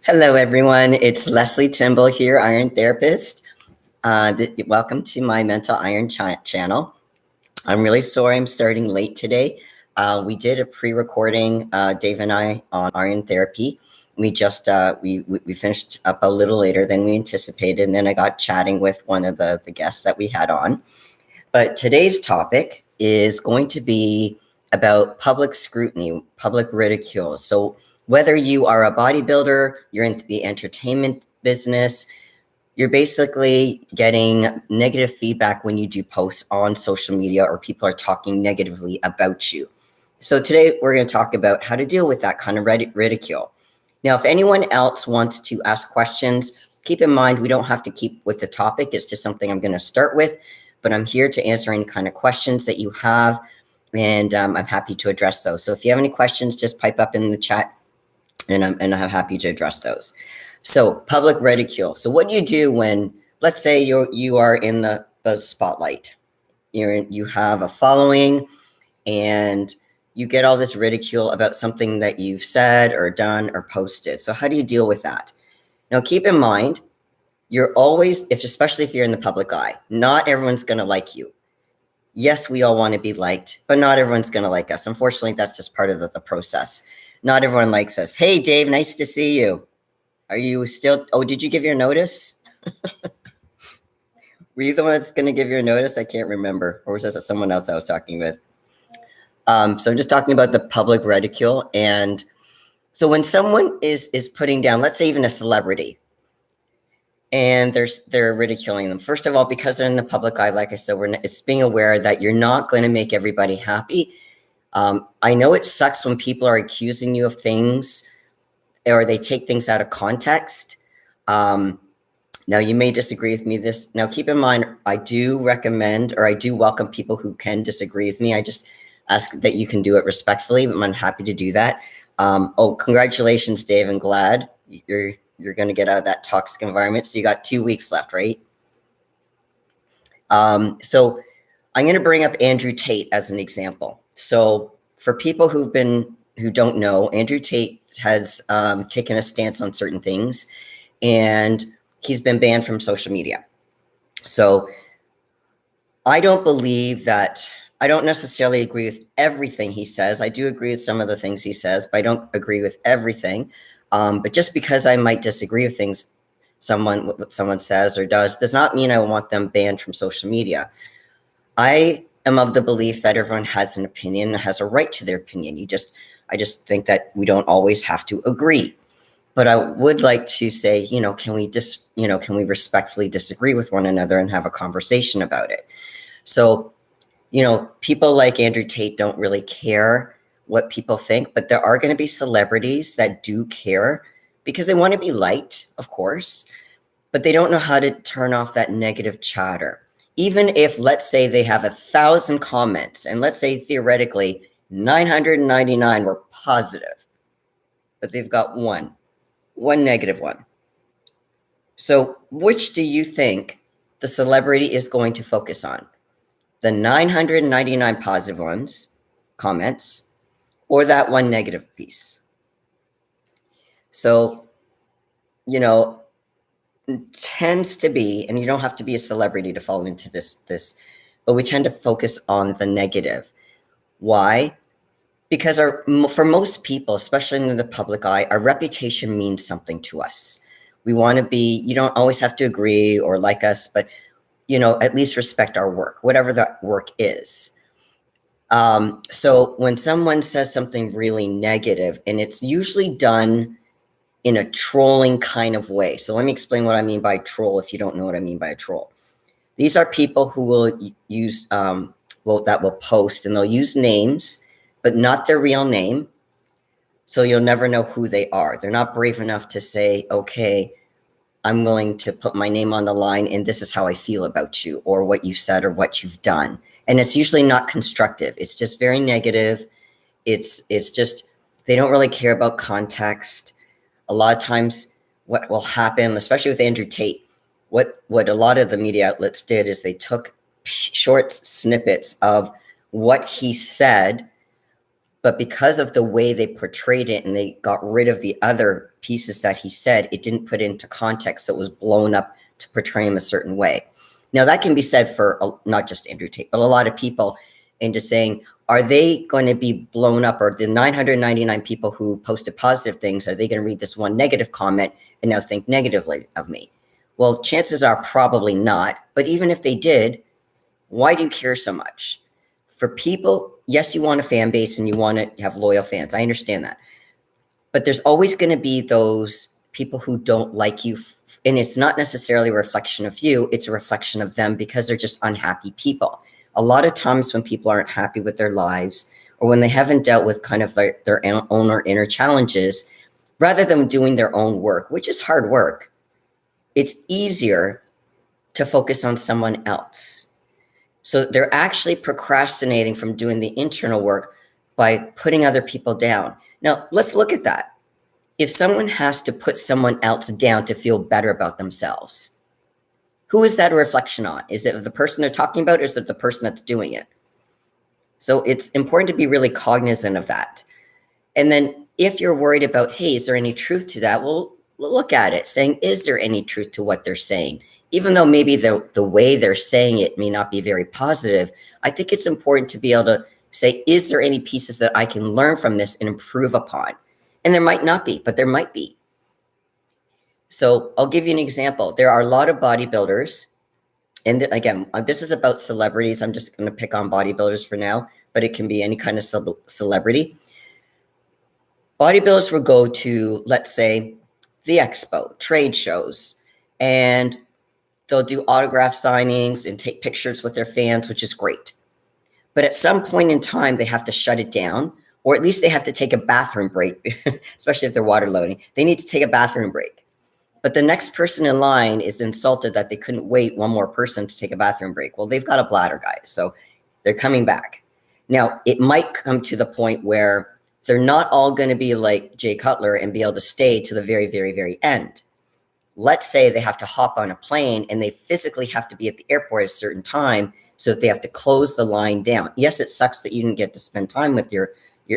Hello, everyone. It's Lesley Timbol here, Iron Therapist. Welcome to my Mental Iron channel. I'm really sorry I'm starting late today. We did a pre-recording, Dave and I, on Iron Therapy. We just we finished up a little later than we anticipated, and then I got chatting with one of the guests that we had on. But today's topic is going to be about public scrutiny, public ridicule. So whether you are a bodybuilder, you're in the entertainment business, you're basically getting negative feedback when you do posts on social media or people are talking negatively about you. So today we're going to talk about how to deal with that kind of ridicule. Now, if anyone else wants to ask questions, keep in mind we don't have to keep with the topic. It's just something I'm going to start with, but I'm here to answer any kind of questions that you have, and I'm happy to address those. So if you have any questions, just pipe up in the chat, and I'm happy to address those. So public ridicule. So what do you do when, let's say you are in the spotlight, you have a following, and you get all this ridicule about something that you've said or done or posted. So how do you deal with that? Now, keep in mind, you're always, especially if you're in the public eye, not everyone's going to like you. Yes, we all want to be liked, but not everyone's going to like us. Unfortunately, that's just part of the process. Not everyone likes us. Hey, Dave, nice to see you. Are you still, did you give your notice? Were you the one that's going to give your notice? I can't remember. Or was that someone else I was talking with? So I'm just talking about the public ridicule. And so when someone is putting down, let's say even a celebrity, and they're ridiculing them. First of all, because they're in the public eye, like I said, it's being aware that you're not going to make everybody happy. I know it sucks when people are accusing you of things or they take things out of context. Now, you may disagree with me. Now, keep in mind, I do recommend, or I do welcome people who can disagree with me. I just ask that you can do it respectfully. I'm happy to do that. Congratulations, Dave. I'm glad you're going to get out of that toxic environment. So you got 2 weeks left, right? So I'm going to bring up Andrew Tate as an example. So for people who don't know, Andrew Tate has taken a stance on certain things, and he's been banned from social media. So I don't necessarily agree with everything he says. I do agree with some of the things he says, but I don't agree with everything. But just because I might disagree with things what someone says or does not mean I want them banned from social media. I am of the belief that everyone has an opinion and has a right to their opinion. I just think that we don't always have to agree. But I would like to say, can we respectfully disagree with one another and have a conversation about it? So, people like Andrew Tate don't really care what people think, but there are going to be celebrities that do care because they want to be liked, of course, but they don't know how to turn off that negative chatter. Even if, let's say, they have 1,000 comments, and let's say theoretically 999 were positive, but they've got one negative one. So which do you think the celebrity is going to focus on? The 999 positive comments, or that one negative piece? So, tends to be, and you don't have to be a celebrity to fall into this, but we tend to focus on the negative. Why? Because for most people, especially in the public eye, our reputation means something to us. We want to be, you don't always have to agree or like us, but, at least respect our work, whatever that work is. So when someone says something really negative, and it's usually done in a trolling kind of way. So let me explain what I mean by troll if you don't know what I mean by a troll. These are people who will use, that will post, and they'll use names, but not their real name. So you'll never know who they are. They're not brave enough to say, okay, I'm willing to put my name on the line, and this is how I feel about you, or what you said, or what you've done. And it's usually not constructive. It's just very negative. It's just, they don't really care about context. A lot of times what will happen, especially with Andrew Tate, what a lot of the media outlets did is they took short snippets of what he said, But because of the way they portrayed it and they got rid of the other pieces that he said, it didn't put into context. So it was blown up to portray him a certain way. Now, that can be said for not just Andrew Tate, but a lot of people, into saying, are they going to be blown up, or the 999 people who posted positive things, are they going to read this one negative comment and now think negatively of me? Well, chances are probably not. But even if they did, why do you care so much? For people, yes, you want a fan base and you want to have loyal fans. I understand that. But there's always going to be those people who don't like you. And it's not necessarily a reflection of you. It's a reflection of them because they're just unhappy people. A lot of times when people aren't happy with their lives, or when they haven't dealt with kind of their own or inner challenges, rather than doing their own work, which is hard work, it's easier to focus on someone else. So they're actually procrastinating from doing the internal work by putting other people down. Now, let's look at that. If someone has to put someone else down to feel better about themselves, who is that a reflection on? Is it the person they're talking about, or is it the person that's doing it? So it's important to be really cognizant of that. And then if you're worried about, hey, is there any truth to that? Well, look at it, saying, is there any truth to what they're saying? Even though maybe the way they're saying it may not be very positive, I think it's important to be able to say, is there any pieces that I can learn from this and improve upon? And there might not be, but there might be. So I'll give you an example. There are a lot of bodybuilders. And again, this is about celebrities. I'm just going to pick on bodybuilders for now, but it can be any kind of celebrity. Bodybuilders will go to, let's say, the expo, trade shows, and they'll do autograph signings and take pictures with their fans, which is great. But at some point in time, they have to shut it down, or at least they have to take a bathroom break, especially if they're water loading. They need to take a bathroom break. But the next person in line is insulted that they couldn't wait one more person to take a bathroom break. Well, they've got a bladder, guys, so they're coming back. Now, it might come to the point where they're not all going to be like Jay Cutler and be able to stay to the very, very, very end. Let's say they have to hop on a plane and they physically have to be at the airport at a certain time, so that they have to close the line down. Yes, it sucks that you didn't get to spend time with your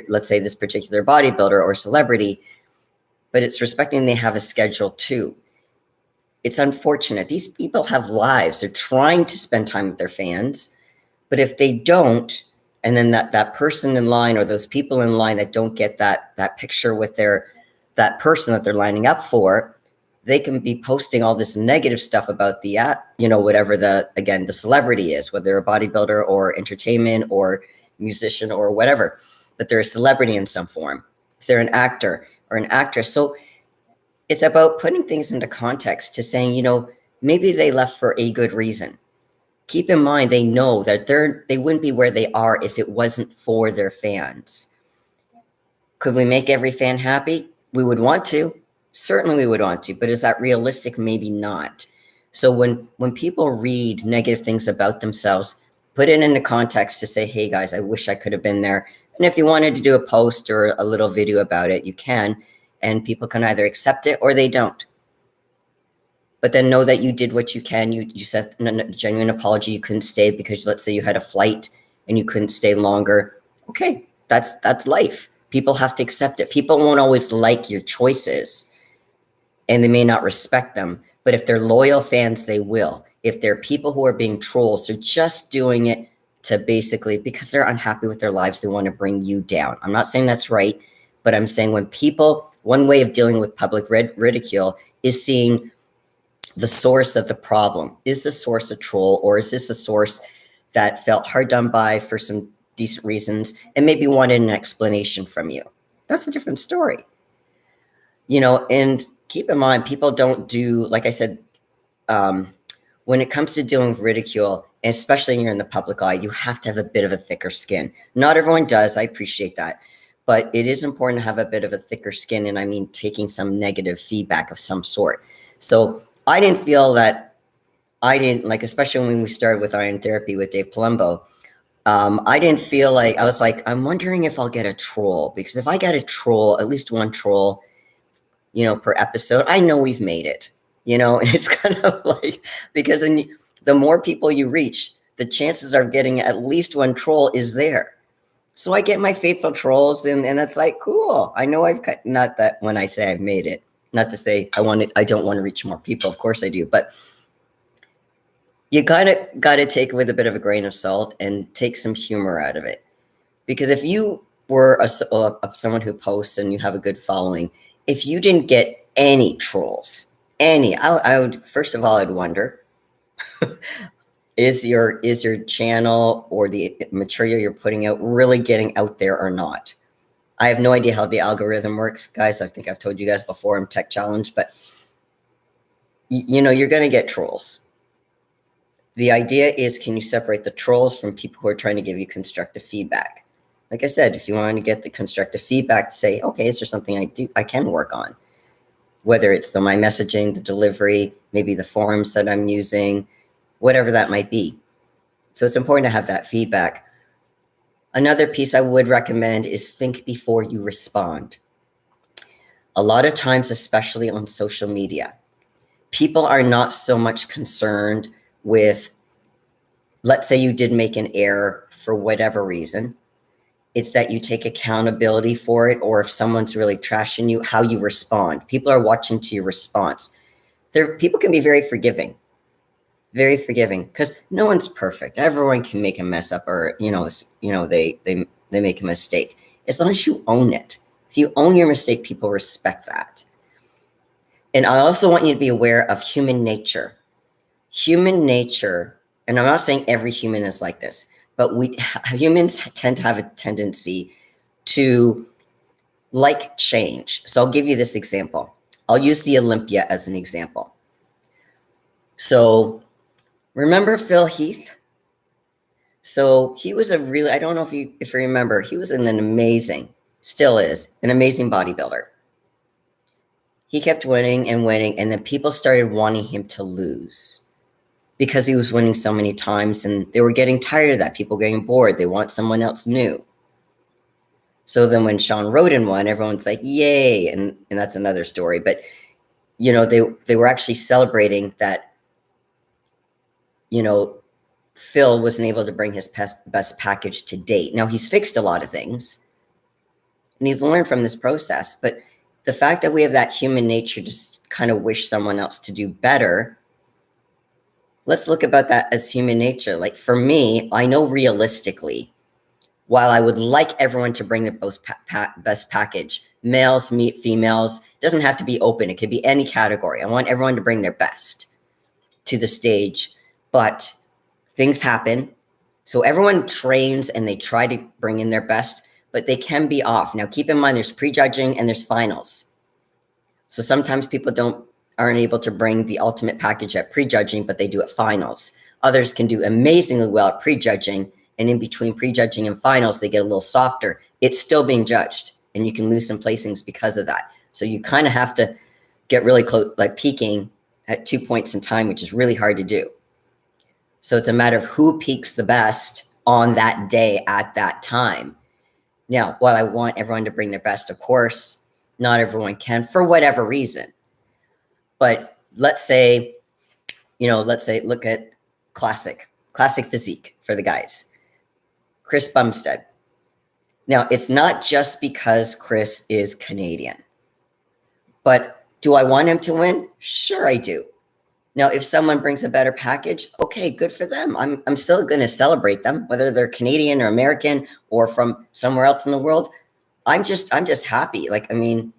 let's say, this particular bodybuilder or celebrity, but it's respecting they have a schedule too. It's unfortunate. These people have lives. They're trying to spend time with their fans, but if they don't, and then that person in line, or those people in line that don't get that picture with that person that they're lining up for, they can be posting all this negative stuff about the whatever the celebrity is, whether they're a bodybuilder or entertainment or musician or whatever, but they're a celebrity in some form. If they're an actor or an actress. So it's about putting things into context, to saying, maybe they left for a good reason. Keep in mind, they know that they wouldn't be where they are if it wasn't for their fans. Could we make every fan happy? We would want to. Certainly we would want to, but is that realistic? Maybe not. So when people read negative things about themselves, put it into context to say, hey guys, I wish I could have been there. And if you wanted to do a post or a little video about it, you can, and people can either accept it or they don't. But then know that you did what you can. You said a genuine apology. You couldn't stay because, let's say, you had a flight and you couldn't stay longer. Okay, that's life. People have to accept it. People won't always like your choices, and they may not respect them. But if they're loyal fans, they will. If they're people who are being trolls, they're just doing it to basically, because they're unhappy with their lives, they want to bring you down. I'm not saying that's right, but I'm saying one way of dealing with public ridicule is seeing the source of the problem. Is the source a troll, or is this a source that felt hard done by for some decent reasons and maybe wanted an explanation from you? That's a different story. And keep in mind, people don't do, like I said, when it comes to dealing with ridicule, and especially when you're in the public eye, you have to have a bit of a thicker skin. Not everyone does. I appreciate that. But it is important to have a bit of a thicker skin. And I mean, taking some negative feedback of some sort. So I didn't feel that especially when we started with Iron Therapy with Dave Palumbo, I didn't feel like, I was like, I'm wondering if I'll get a troll, because if I get a troll, at least one troll, per episode, I know we've made it, and it's kind of like, because the more people you reach, the chances of getting at least one troll is there. So I get my faithful trolls, and it's like, cool. I know I've cut, not that when I say I've made it, not to say I don't want to reach more people. Of course I do, but you kind of got to take it with a bit of a grain of salt and take some humor out of it. Because if you were someone who posts and you have a good following, if you didn't get any trolls, I would, first of all, I'd wonder, is your channel or the material you're putting out really getting out there or not? I have no idea how the algorithm works, guys. I think I've told you guys before, I'm tech challenged, but you know, you're going to get trolls. The idea is, can you separate the trolls from people who are trying to give you constructive feedback? Like I said, if you want to get the constructive feedback, say, okay, is there something I can work on? Whether it's my messaging, the delivery, maybe the forms that I'm using, whatever that might be. So it's important to have that feedback. Another piece I would recommend is think before you respond. A lot of times, especially on social media, people are not so much concerned with, let's say you did make an error for whatever reason. It's that you take accountability for it, or if someone's really trashing you, how you respond. People are watching to your response. People can be very forgiving, because no one's perfect. Everyone can make a mess up, or they make a mistake. As long as you own it. If you own your mistake, people respect that. And I also want you to be aware of human nature. Human nature, and I'm not saying every human is like this, but humans tend to have a tendency to like change. So I'll give you this example. I'll use the Olympia as an example. So remember Phil Heath? So he was I don't know if you remember, he was still is an amazing bodybuilder. He kept winning, and then people started wanting him to lose because he was winning so many times, and they were getting tired of that. People getting bored. They want someone else new. So then when Sean Roden won, everyone's like, yay. And that's another story. But, they were actually celebrating that, Phil wasn't able to bring his best package to date. Now, he's fixed a lot of things, and he's learned from this process. But the fact that we have that human nature to kind of wish someone else to do better, let's look about that as human nature. Like for me, I know realistically, while I would like everyone to bring their best package, males meet females, doesn't have to be open. It could be any category. I want everyone to bring their best to the stage, but things happen. So everyone trains and they try to bring in their best, but they can be off. Now, keep in mind, there's prejudging and there's finals. So sometimes people aren't able to bring the ultimate package at prejudging, but they do at finals. Others can do amazingly well at prejudging, and in between prejudging and finals, they get a little softer. It's still being judged, and you can lose some placings because of that. So you kind of have to get really close, like peaking at 2 points in time, which is really hard to do. So it's a matter of who peaks the best on that day at that time. Now, while I want everyone to bring their best, of course, not everyone can for whatever reason. But let's say, look at classic physique for the guys. Chris Bumstead. Now, it's not just because Chris is Canadian. But do I want him to win? Sure, I do. Now, if someone brings a better package, okay, good for them. I'm still going to celebrate them, whether they're Canadian or American or from somewhere else in the world. I'm just happy. Like, I mean,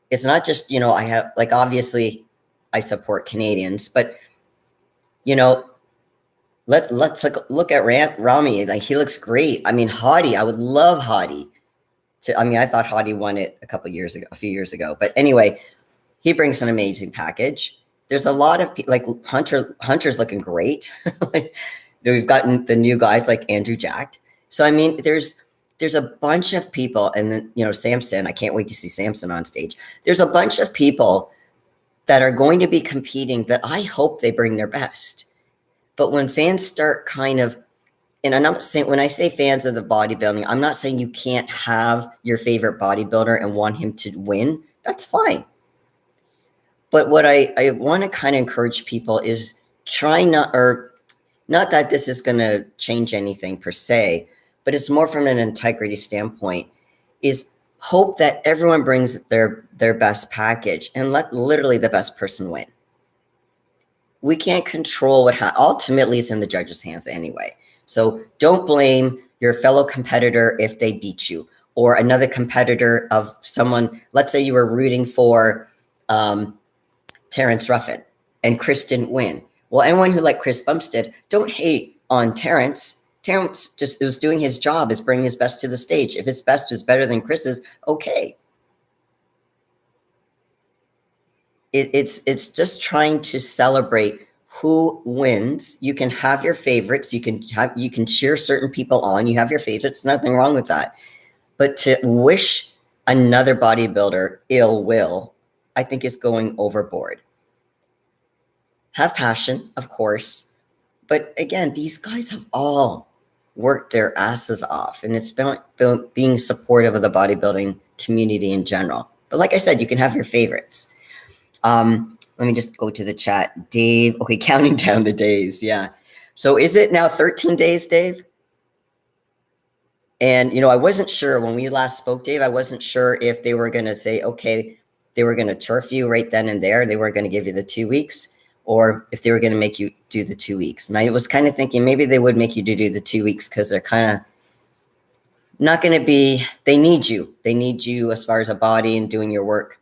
it's not just, I have, like, obviously I support Canadians, but, let's look at Rami. Like, he looks great. I mean, Hadi, I would love Hadi. I thought Hadi won it a few years ago. But anyway, he brings an amazing package. There's a lot of people, like Hunter's looking great. Like, we've gotten the new guys like Andrew Jacked. So, I mean, there's a bunch of people, and then, Samson, I can't wait to see Samson on stage. There's a bunch of people that are going to be competing that I hope they bring their best. But when fans start kind of, and I'm not saying, when I say fans of the bodybuilding, I'm not saying you can't have your favorite bodybuilder and want him to win. That's fine. But what I want to kind of encourage people is try not that this is going to change anything per se, but it's more from an integrity standpoint, is hope that everyone brings their best package and let literally the best person win. We can't control what ultimately it's in the judge's hands anyway. So don't blame your fellow competitor if they beat you, or another competitor of someone. Let's say you were rooting for Terrence Ruffin and Chris didn't win. Well, anyone who liked Chris Bumstead, don't hate on Terrence. Terrence just was doing his job, is bringing his best to the stage. If his best is better than Chris's, okay. It's just trying to celebrate who wins. You can have your favorites. You can cheer certain people on. You have your favorites. Nothing wrong with that. But to wish another bodybuilder ill will, I think is going overboard. Have passion, of course. But again, these guys have all worked their asses off, and it's about being supportive of the bodybuilding community in general. But like I said, you can have your favorites. Let me just go to the chat. Dave, okay, counting down the days. Yeah. So is it now 13 days, Dave? And, I wasn't sure when we last spoke, Dave, I wasn't sure if they were going to say, okay, they were going to turf you right then and there. They weren't going to give you the 2 weeks, or if they were going to make you do the 2 weeks. And I was kind of thinking maybe they would make you do the 2 weeks because they're kind of not going to be, they need you. They need you as far as a body and doing your work.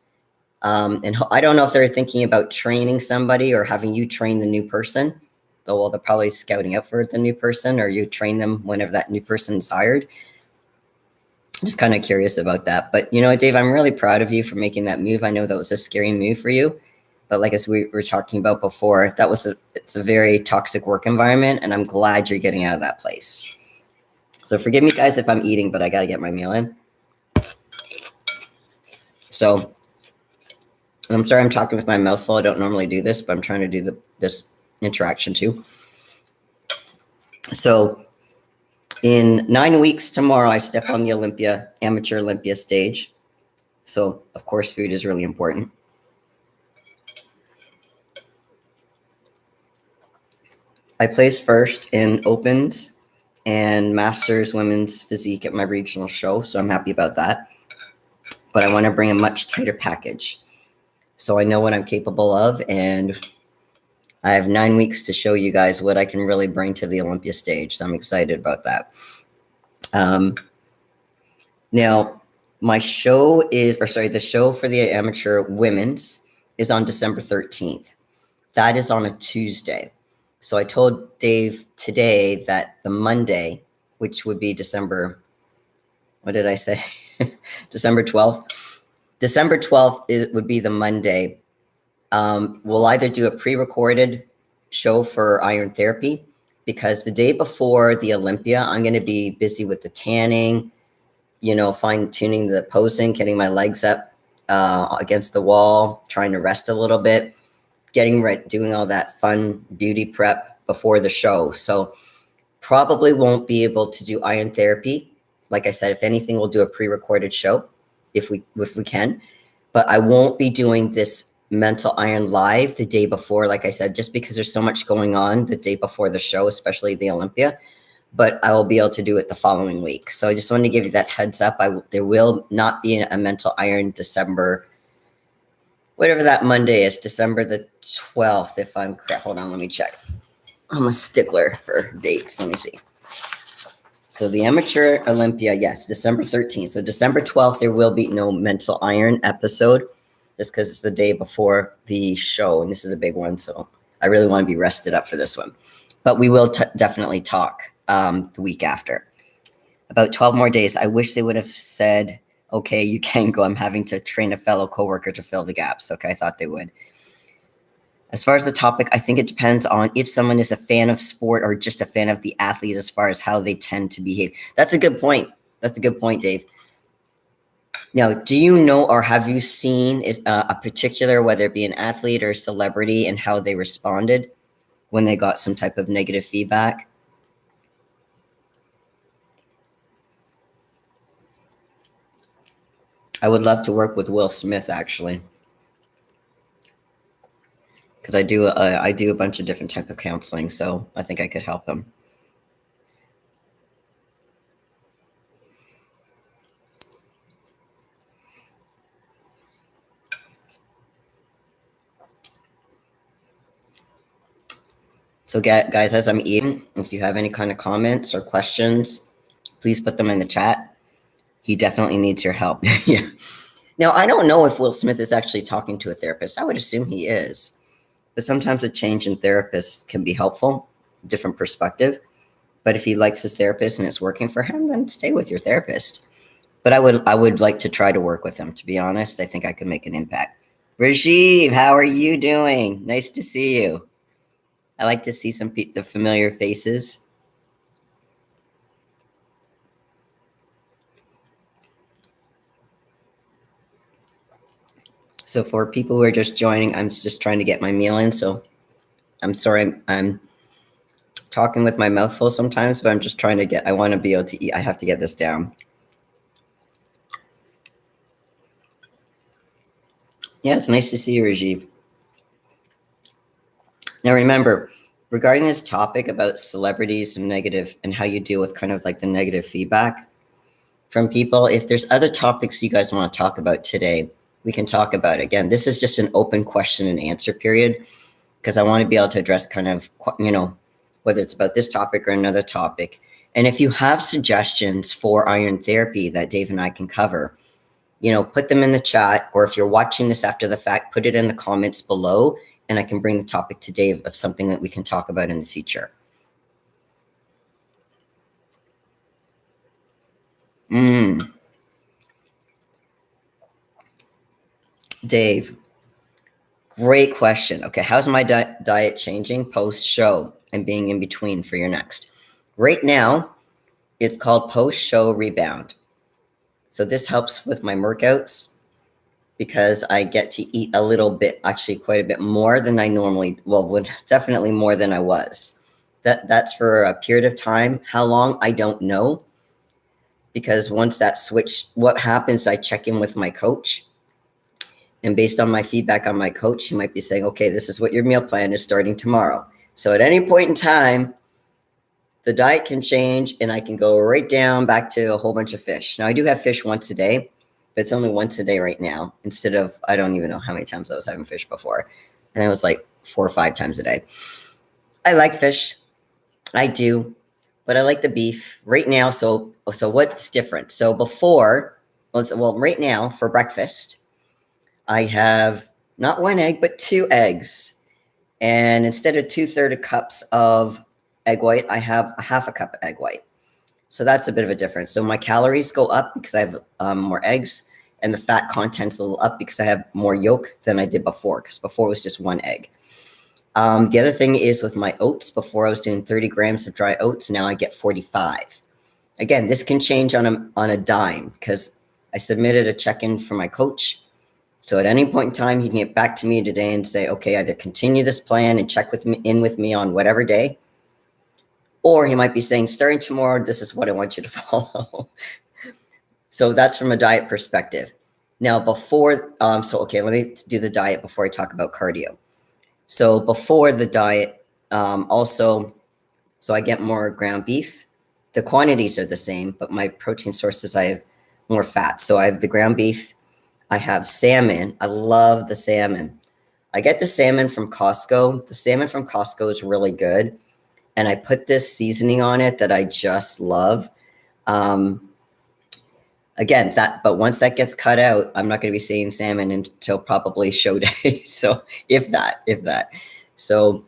And I don't know if they're thinking about training somebody or having you train the new person, though. Well, they're probably scouting out for the new person, or you train them whenever that new person's hired. I'm just kind of curious about that. But Dave, I'm really proud of you for making that move. I know that was a scary move for you, but like as we were talking about before, it's a very toxic work environment, and I'm glad you're getting out of that place. So forgive me, guys, if I'm eating, but I got to get my meal in. So I'm sorry I'm talking with my mouth full. I don't normally do this, but I'm trying to do this interaction too. So in 9 weeks tomorrow, I step on the amateur Olympia stage. So of course, food is really important. I placed first in opens and masters women's physique at my regional show. So I'm happy about that. But I want to bring a much tighter package. So I know what I'm capable of, and I have 9 weeks to show you guys what I can really bring to the Olympia stage. So I'm excited about that. Now, the show for the amateur women's is on December 13th. That is on a Tuesday. So I told Dave today that the Monday, which would be December, what did I say? December 12th. December 12th would be the Monday. We'll either do a pre-recorded show for Iron Therapy, because the day before the Olympia, I'm going to be busy with the tanning, fine-tuning the posing, getting my legs up against the wall, trying to rest a little bit, getting ready, doing all that fun beauty prep before the show. So probably won't be able to do Iron Therapy. Like I said, if anything, we'll do a pre-recorded show if we can. But I won't be doing this Mental Iron live the day before, like I said, just because there's so much going on the day before the show, especially the Olympia. But I will be able to do it the following week. So I just wanted to give you that heads up. There will not be a Mental Iron December, whatever that Monday is, December the 12th, if I'm correct. Hold on, let me check. I'm a stickler for dates. Let me see. So the Amateur Olympia, yes, December 13th. So December 12th, there will be no Mental Iron episode, just because it's the day before the show, and this is a big one. So I really want to be rested up for this one. But we will definitely talk the week after. About 12 more days. I wish they would have said, okay, you can go. I'm having to train a fellow coworker to fill the gaps. Okay, I thought they would. As far as the topic, I think it depends on if someone is a fan of sport or just a fan of the athlete as far as how they tend to behave. That's a good point. That's a good point, Dave. Now, do you know or have you seen a particular, whether it be an athlete or a celebrity, and how they responded when they got some type of negative feedback? I would love to work with Will Smith, actually, because I do a bunch of different type of counseling, so I think I could help him. So guys, as I'm eating, if you have any kind of comments or questions, please put them in the chat. He definitely needs your help. Yeah. Now, I don't know if Will Smith is actually talking to a therapist. I would assume he is. But sometimes a change in therapist can be helpful, different perspective. But if he likes his therapist and it's working for him, then stay with your therapist. But I would like to try to work with him, to be honest. I think I could make an impact. Rajiv, how are you doing? Nice to see you. I like to see the familiar faces. So for people who are just joining, I'm just trying to get my meal in. So I'm sorry, I'm talking with my mouth full sometimes, but I'm just trying to I want to be able to eat. I have to get this down. Yeah, it's nice to see you, Rajiv. Now remember, regarding this topic about celebrities and how you deal with kind of like the negative feedback from people, if there's other topics you guys want to talk about today, we can talk about it. Again, this is just an open question and answer period because I want to be able to address kind of, whether it's about this topic or another topic. And if you have suggestions for iron therapy that Dave and I can cover, put them in the chat, or if you're watching this after the fact, put it in the comments below, and I can bring the topic to Dave of something that we can talk about in the future. Dave, great question. Okay, how's my diet changing post-show and being in between for your next? Right now, it's called post-show rebound. So this helps with my workouts because I get to eat a little bit, actually quite a bit more than I normally, definitely more than I was. That's for a period of time. How long, I don't know. Because once that switch, what happens, I check in with my coach. And based on my feedback on my coach, he might be saying, okay, this is what your meal plan is starting tomorrow. So at any point in time, the diet can change and I can go right down back to a whole bunch of fish. Now I do have fish once a day, but it's only once a day right now instead of, I don't even know how many times I was having fish before. And it was like 4 or 5 times a day. I like fish. I do, but I like the beef right now. So what's different? So before, right now for breakfast, I have not 1 egg, but 2 eggs. And instead of 2/3 cups of egg white, I have a half a cup of egg white. So that's a bit of a difference. So my calories go up because I have more eggs, and the fat content's a little up because I have more yolk than I did before, because before it was just 1 egg. The other thing is with my oats, before I was doing 30 grams of dry oats, now I get 45. Again, this can change on a dime because I submitted a check-in for my coach. So at any point in time, he can get back to me today and say, okay, either continue this plan and check with me on whatever day, or he might be saying, starting tomorrow, this is what I want you to follow. So that's from a diet perspective. Now before, okay, let me do the diet before I talk about cardio. So before the diet, so I get more ground beef. The quantities are the same, but my protein sources, I have more fat. So I have the ground beef. I have salmon. I love the salmon. I get the salmon from Costco. The salmon from Costco is really good. And I put this seasoning on it that I just love. Again, but once that gets cut out, I'm not going to be seeing salmon until probably show day. So if that. So,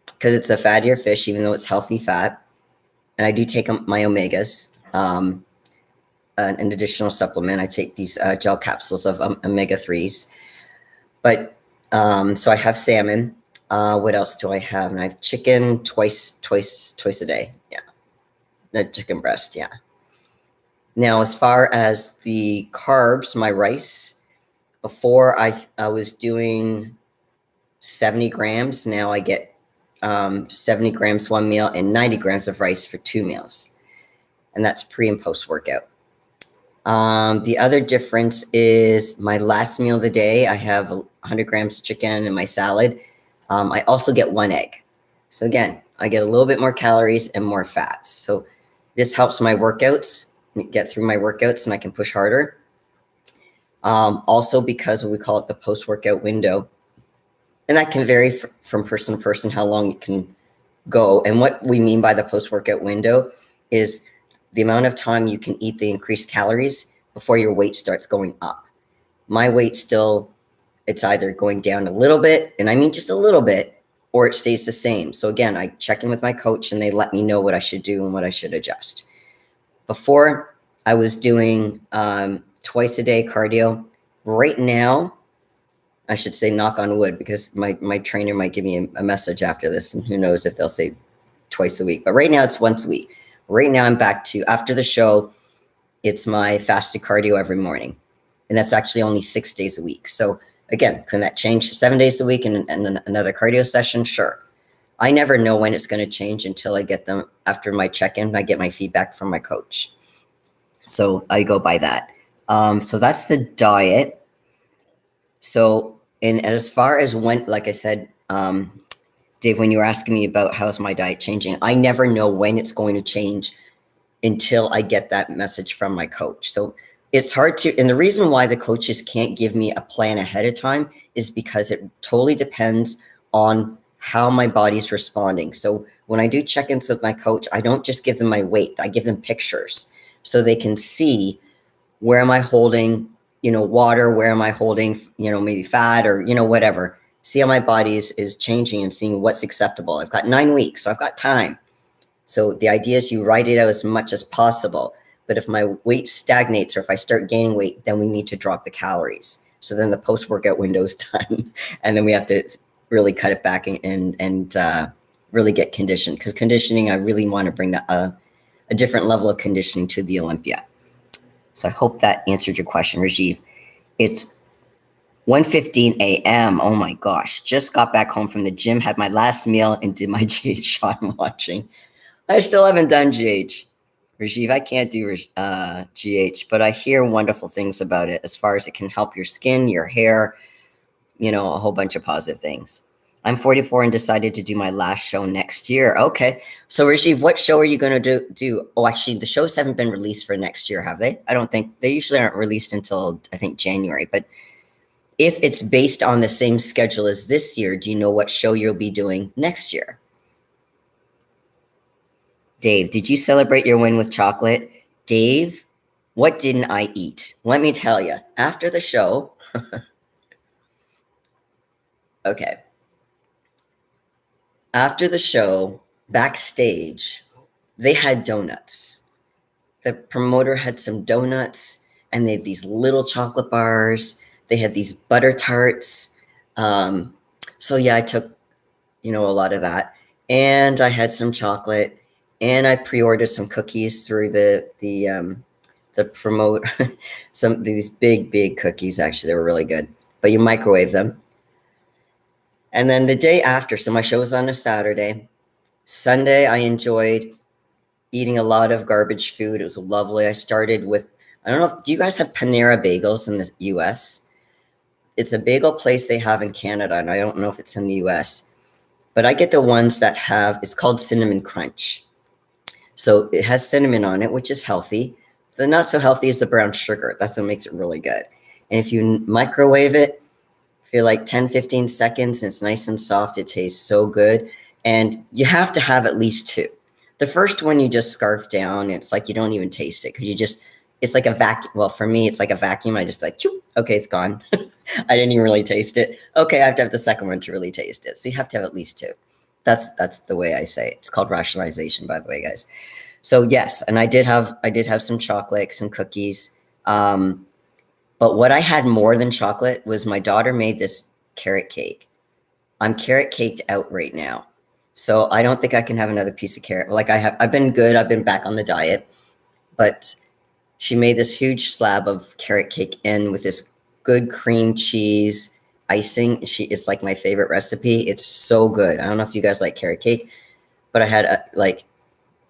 because it's a fattier fish, even though it's healthy fat. And I do take my omegas. An additional supplement. I take these gel capsules of omega-3s. But so I have salmon. What else do I have? And I have chicken twice a day. Yeah, the chicken breast. Yeah. Now, as far as the carbs, my rice. Before I was doing 70 grams. Now I get 70 grams one meal and 90 grams of rice for 2 meals, and that's pre and post workout. The other difference is my last meal of the day, I have 100 grams of chicken in my salad. I also get 1 egg. So again, I get a little bit more calories and more fats. So this helps my workouts, get through my workouts, and I can push harder. Also because we call it the post-workout window. And that can vary from person to person, how long it can go. And what we mean by the post-workout window is the amount of time you can eat the increased calories before your weight starts going up. My weight still, it's either going down a little bit, and I mean just a little bit, or it stays the same. So again, I check in with my coach and they let me know what I should do and what I should adjust. Before, I was doing twice a day cardio. Right now, I should say knock on wood, because my trainer might give me a message after this, and who knows if they'll say twice a week. But right now it's once a week. Right now I'm back to, after the show, it's my fasted cardio every morning. And that's actually only 6 days a week. So again, can that change to 7 days a week and another cardio session? Sure. I never know when it's going to change until I get them after my check-in. I get my feedback from my coach. So I go by that. So that's the diet. So, and as far as when, like I said, Dave, when you were asking me about how's my diet changing, I never know when it's going to change until I get that message from my coach. So it's hard to, and the reason why the coaches can't give me a plan ahead of time is because it totally depends on how my body's responding. So when I do check-ins with my coach, I don't just give them my weight, I give them pictures so they can see where am I holding, water, where am I holding, maybe fat or, whatever. See how my body is changing and seeing what's acceptable. I've got 9 weeks, so I've got time. So the idea is you write it out as much as possible. But if my weight stagnates or if I start gaining weight, then we need to drop the calories. So then the post-workout window is done. And then we have to really cut it back and really get conditioned. Because conditioning, I really want to bring a different level of conditioning to the Olympia. So I hope that answered your question, Rajiv. It's 1:15 a.m. Oh my gosh. Just got back home from the gym, had my last meal, and did my GH shot I'm watching. I still haven't done GH. Rajiv, I can't do GH, but I hear wonderful things about it as far as it can help your skin, your hair, a whole bunch of positive things. I'm 44 and decided to do my last show next year. Okay. So Rajiv, what show are you going to do? Oh, actually, the shows haven't been released for next year, have they? I don't think they usually aren't released until, I think, January. But if it's based on the same schedule as this year, do you know what show you'll be doing next year? Dave, did you celebrate your win with chocolate? Dave, what didn't I eat? Let me tell you, after the show, okay. After the show, backstage, they had donuts. The promoter had some donuts, and they had these little chocolate bars. They had these butter tarts. So yeah, I took, a lot of that, and I had some chocolate, and I pre-ordered some cookies through the promote, some these big cookies. Actually, they were really good, but you microwave them. And then the day after, so my show was on a Saturday. Sunday, I enjoyed eating a lot of garbage food. It was lovely. I started with, I don't know, do you guys have Panera Bagels in the US? It's a bagel place they have in Canada, and I don't know if it's in the US. But I get the ones that have, it's called Cinnamon Crunch. So it has cinnamon on it, which is healthy. The not so healthy is the brown sugar. That's what makes it really good. And if you microwave it, for like 10, 15 seconds, and it's nice and soft, it tastes so good. And you have to have at least 2. The first one you just scarf down. It's like you don't even taste it because it's like a vacuum. Well, for me, it's like a vacuum. I just like, choop, okay, it's gone. I didn't even really taste it. Okay, I have to have the second one to really taste it. So you have to have at least 2. That's the way I say it. It's called rationalization, by the way, guys. So yes, and I did have some chocolate, some cookies. But what I had more than chocolate was my daughter made this carrot cake. I'm carrot caked out right now. So I don't think I can have another piece of carrot. Like I've been good. I've been back on the diet, but she made this huge slab of carrot cake in with this good cream cheese icing. It's like my favorite recipe. It's so good. I don't know if you guys like carrot cake, but I had like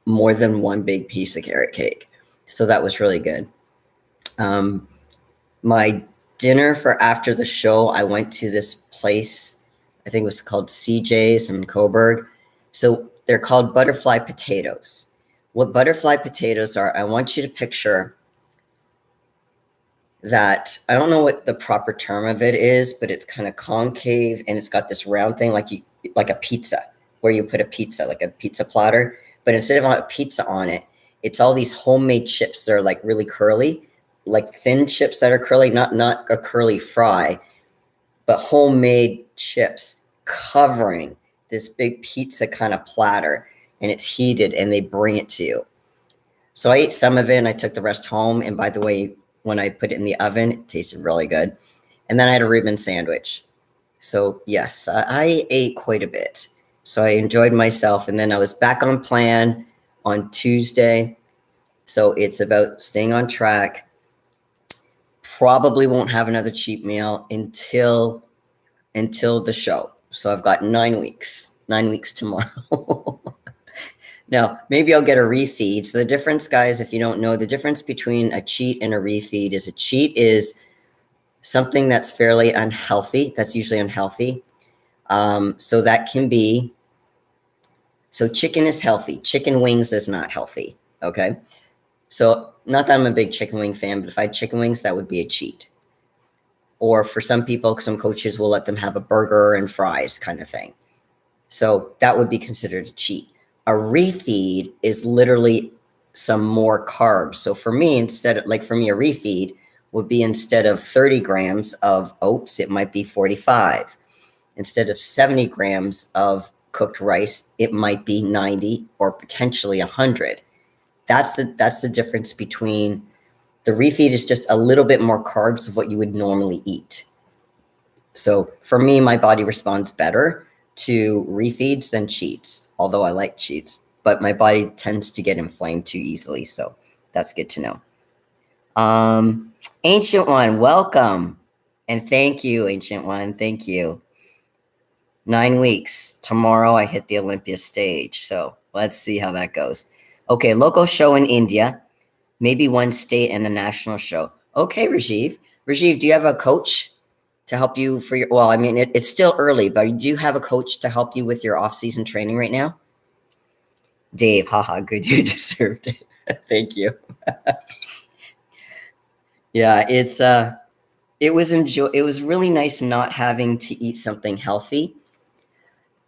more than one big piece of carrot cake. So that was really good. My dinner for after the show, I went to this place, I think it was called CJ's in Coburg. So they're called butterfly potatoes. What butterfly potatoes are, I want you to picture that, I don't know what the proper term of it is, but it's kind of concave and it's got this round thing like a pizza. where you put a pizza, like a pizza platter, but instead of a pizza on it, it's all these homemade chips that are like really curly, like thin chips that are curly, not a curly fry, but homemade chips covering this big pizza kind of platter, and it's heated and they bring it to you. So I ate some of it and I took the rest home. And by the way, when I put it in the oven, it tasted really good. And then I had a Reuben sandwich. So yes, I ate quite a bit. So I enjoyed myself. And then I was back on plan on Tuesday. So it's about staying on track. Probably won't have another cheat meal until the show. So I've got 9 weeks tomorrow. Now, maybe I'll get a refeed. So the difference, guys, if you don't know, the difference between a cheat and a refeed is a cheat is something that's fairly unhealthy. That's usually unhealthy. So that can be, so chicken is healthy. Chicken wings is not healthy, okay? So not that I'm a big chicken wing fan, but if I had chicken wings, that would be a cheat. Or for some people, some coaches will let them have a burger and fries kind of thing. So that would be considered a cheat. A refeed is literally some more carbs. So for me, a refeed would be instead of 30 grams of oats, it might be 45. Instead of 70 grams of cooked rice, it might be 90 or potentially 100. That's the difference between the refeed is just a little bit more carbs of what you would normally eat. So for me, my body responds better to refeeds than cheats, although I like cheats, but my body tends to get inflamed too easily. So that's good to know. Ancient One, welcome. And thank you, Ancient One. Thank you. 9 weeks. Tomorrow I hit the Olympia stage. So let's see how that goes. Okay, local show in India. Maybe one state and the national show. Okay, Rajiv. Rajiv, do you have a coach to help you for your, well, I mean, it's still early, but do you have a coach to help you with your off-season training right now? Dave, haha, good, you deserved it. Thank you. Yeah, it was really nice not having to eat something healthy.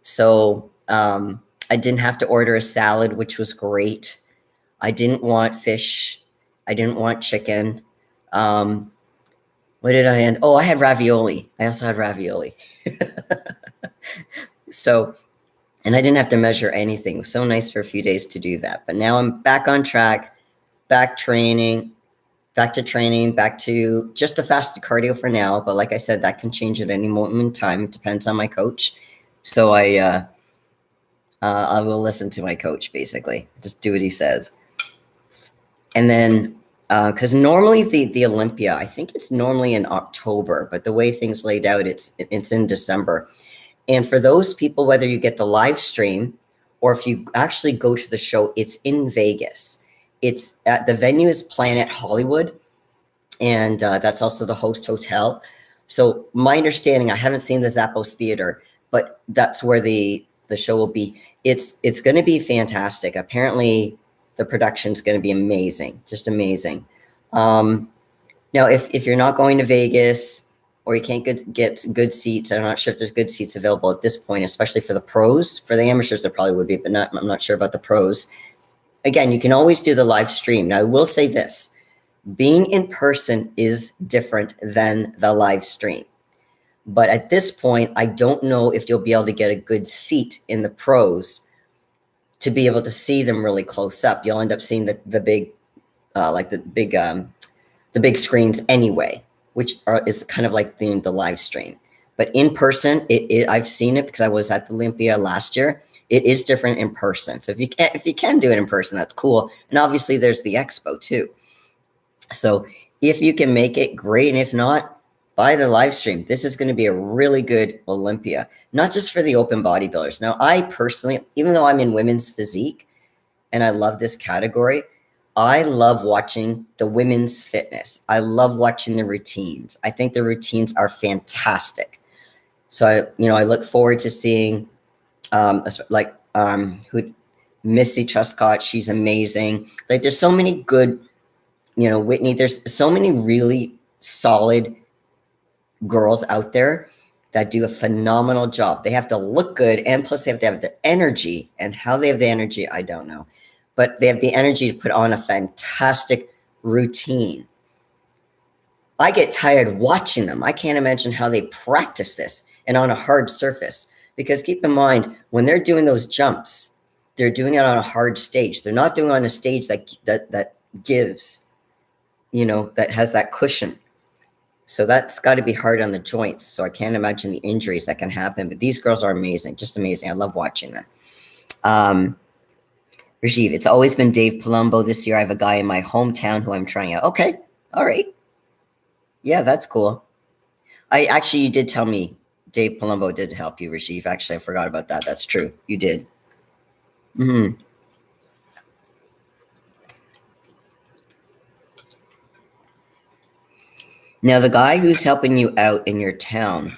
So I didn't have to order a salad, which was great. I didn't want fish. I didn't want chicken. What did I end? Oh, I had ravioli. I also had ravioli. So, and I didn't have to measure anything. It was so nice for a few days to do that. But now I'm back on track, back to training, back to just the fasted cardio for now. But like I said, that can change at any moment in time. It depends on my coach. So I will listen to my coach, basically. Just do what he says. And then, because normally the Olympia, I think it's normally in October, but the way things laid out, it's in December. And for those people, whether you get the live stream or if you actually go to the show, it's in Vegas. It's at the venue is Planet Hollywood, and that's also the host hotel. So my understanding, I haven't seen the Zappos Theater, but that's where the show will be. It's going to be fantastic. Apparently, the production's going to be amazing, just amazing. Now, if you're not going to Vegas or you can't get good seats, I'm not sure if there's good seats available at this point, especially for the pros. For the amateurs, there probably would be, but I'm not sure about the pros. Again, you can always do the live stream. Now, I will say this. Being in person is different than the live stream. But at this point, I don't know if you'll be able to get a good seat in the pros to be able to see them really close up. You'll end up seeing the big screens anyway, which is kind of like the live stream. But in person, I've seen it because I was at the Olympia last year. It is different in person. So if you can do it in person, that's cool. And obviously there's the expo too. So if you can make it, great. And if not, buy the live stream. This is going to be a really good Olympia, not just for the open bodybuilders. Now, I personally, even though I'm in women's physique and I love this category, I love watching the women's fitness. I love watching the routines. I think the routines are fantastic. So I look forward to seeing Missy Truscott. She's amazing. Like there's so many good, Whitney, there's so many really solid girls out there. that do a phenomenal job. They have to look good, and plus they have to have the energy. And how they have the energy, I don't know. But they have the energy to put on a fantastic routine. I get tired watching them. I can't imagine how they practice this and on a hard surface. Because keep in mind, when they're doing those jumps, they're doing it on a hard stage. They're not doing it on a stage that gives, that has that cushion. So that's got to be hard on the joints. So I can't imagine the injuries that can happen. But these girls are amazing, just amazing. I love watching them. Rajiv, it's always been Dave Palumbo. This year I have a guy in my hometown who I'm trying out. Okay, all right. Yeah, that's cool. You did tell me Dave Palumbo did help you, Rajiv. Actually, I forgot about that. That's true. You did. Mm-hmm. Now, the guy who's helping you out in your town,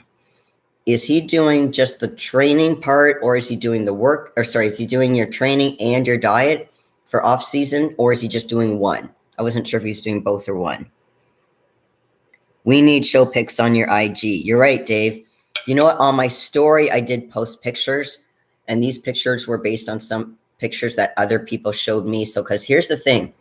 is he doing just the training part, or is he doing the work? Or sorry, is he doing your training and your diet for off season, or is he just doing one? I wasn't sure if he's doing both or one. We need show pics on your IG. You're right, Dave. You know what? On my story, I did post pictures, and these pictures were based on some pictures that other people showed me. So, because here's the thing,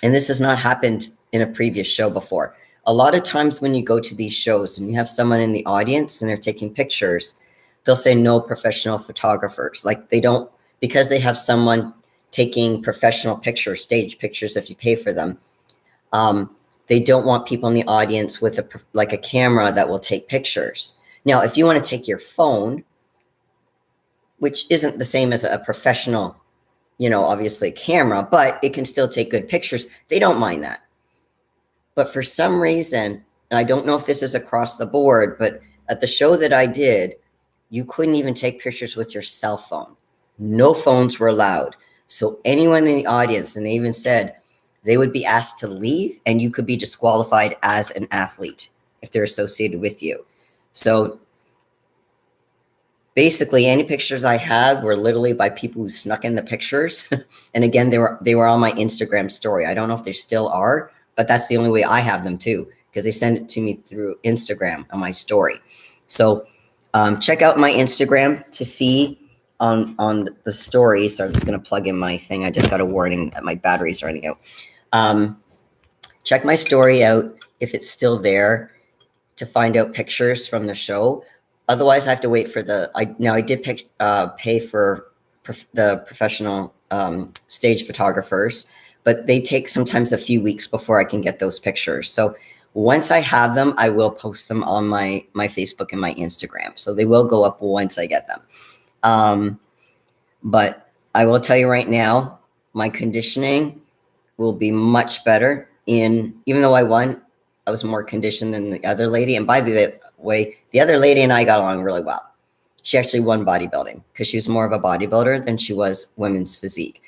and this has not happened in a previous show before. A lot of times when you go to these shows and you have someone in the audience and they're taking pictures, they'll say no professional photographers. Like they don't, because they have someone taking professional pictures, stage pictures if you pay for them. They don't want people in the audience with a camera that will take pictures. Now, if you want to take your phone, which isn't the same as a professional, obviously camera, but it can still take good pictures, they don't mind that. But for some reason, and I don't know if this is across the board, but at the show that I did, you couldn't even take pictures with your cell phone. No phones were allowed. So anyone in the audience, and they even said they would be asked to leave and you could be disqualified as an athlete if they're associated with you. So basically any pictures I had were literally by people who snuck in the pictures. And again, they were on my Instagram story. I don't know if they still are, but that's the only way I have them too, because they send it to me through Instagram on my story. So check out my Instagram to see on the story. So I'm just going to plug in my thing. I just got a warning that my battery's running out. Check my story out if it's still there to find out pictures from the show. Otherwise, I have to wait for I did pay for the professional stage photographers, but they take sometimes a few weeks before I can get those pictures. So once I have them, I will post them on my Facebook and my Instagram. So they will go up once I get them. But I will tell you right now, my conditioning will be much better even though I won, I was more conditioned than the other lady. And by the way, the other lady and I got along really well. She actually won bodybuilding because she was more of a bodybuilder than she was women's physique.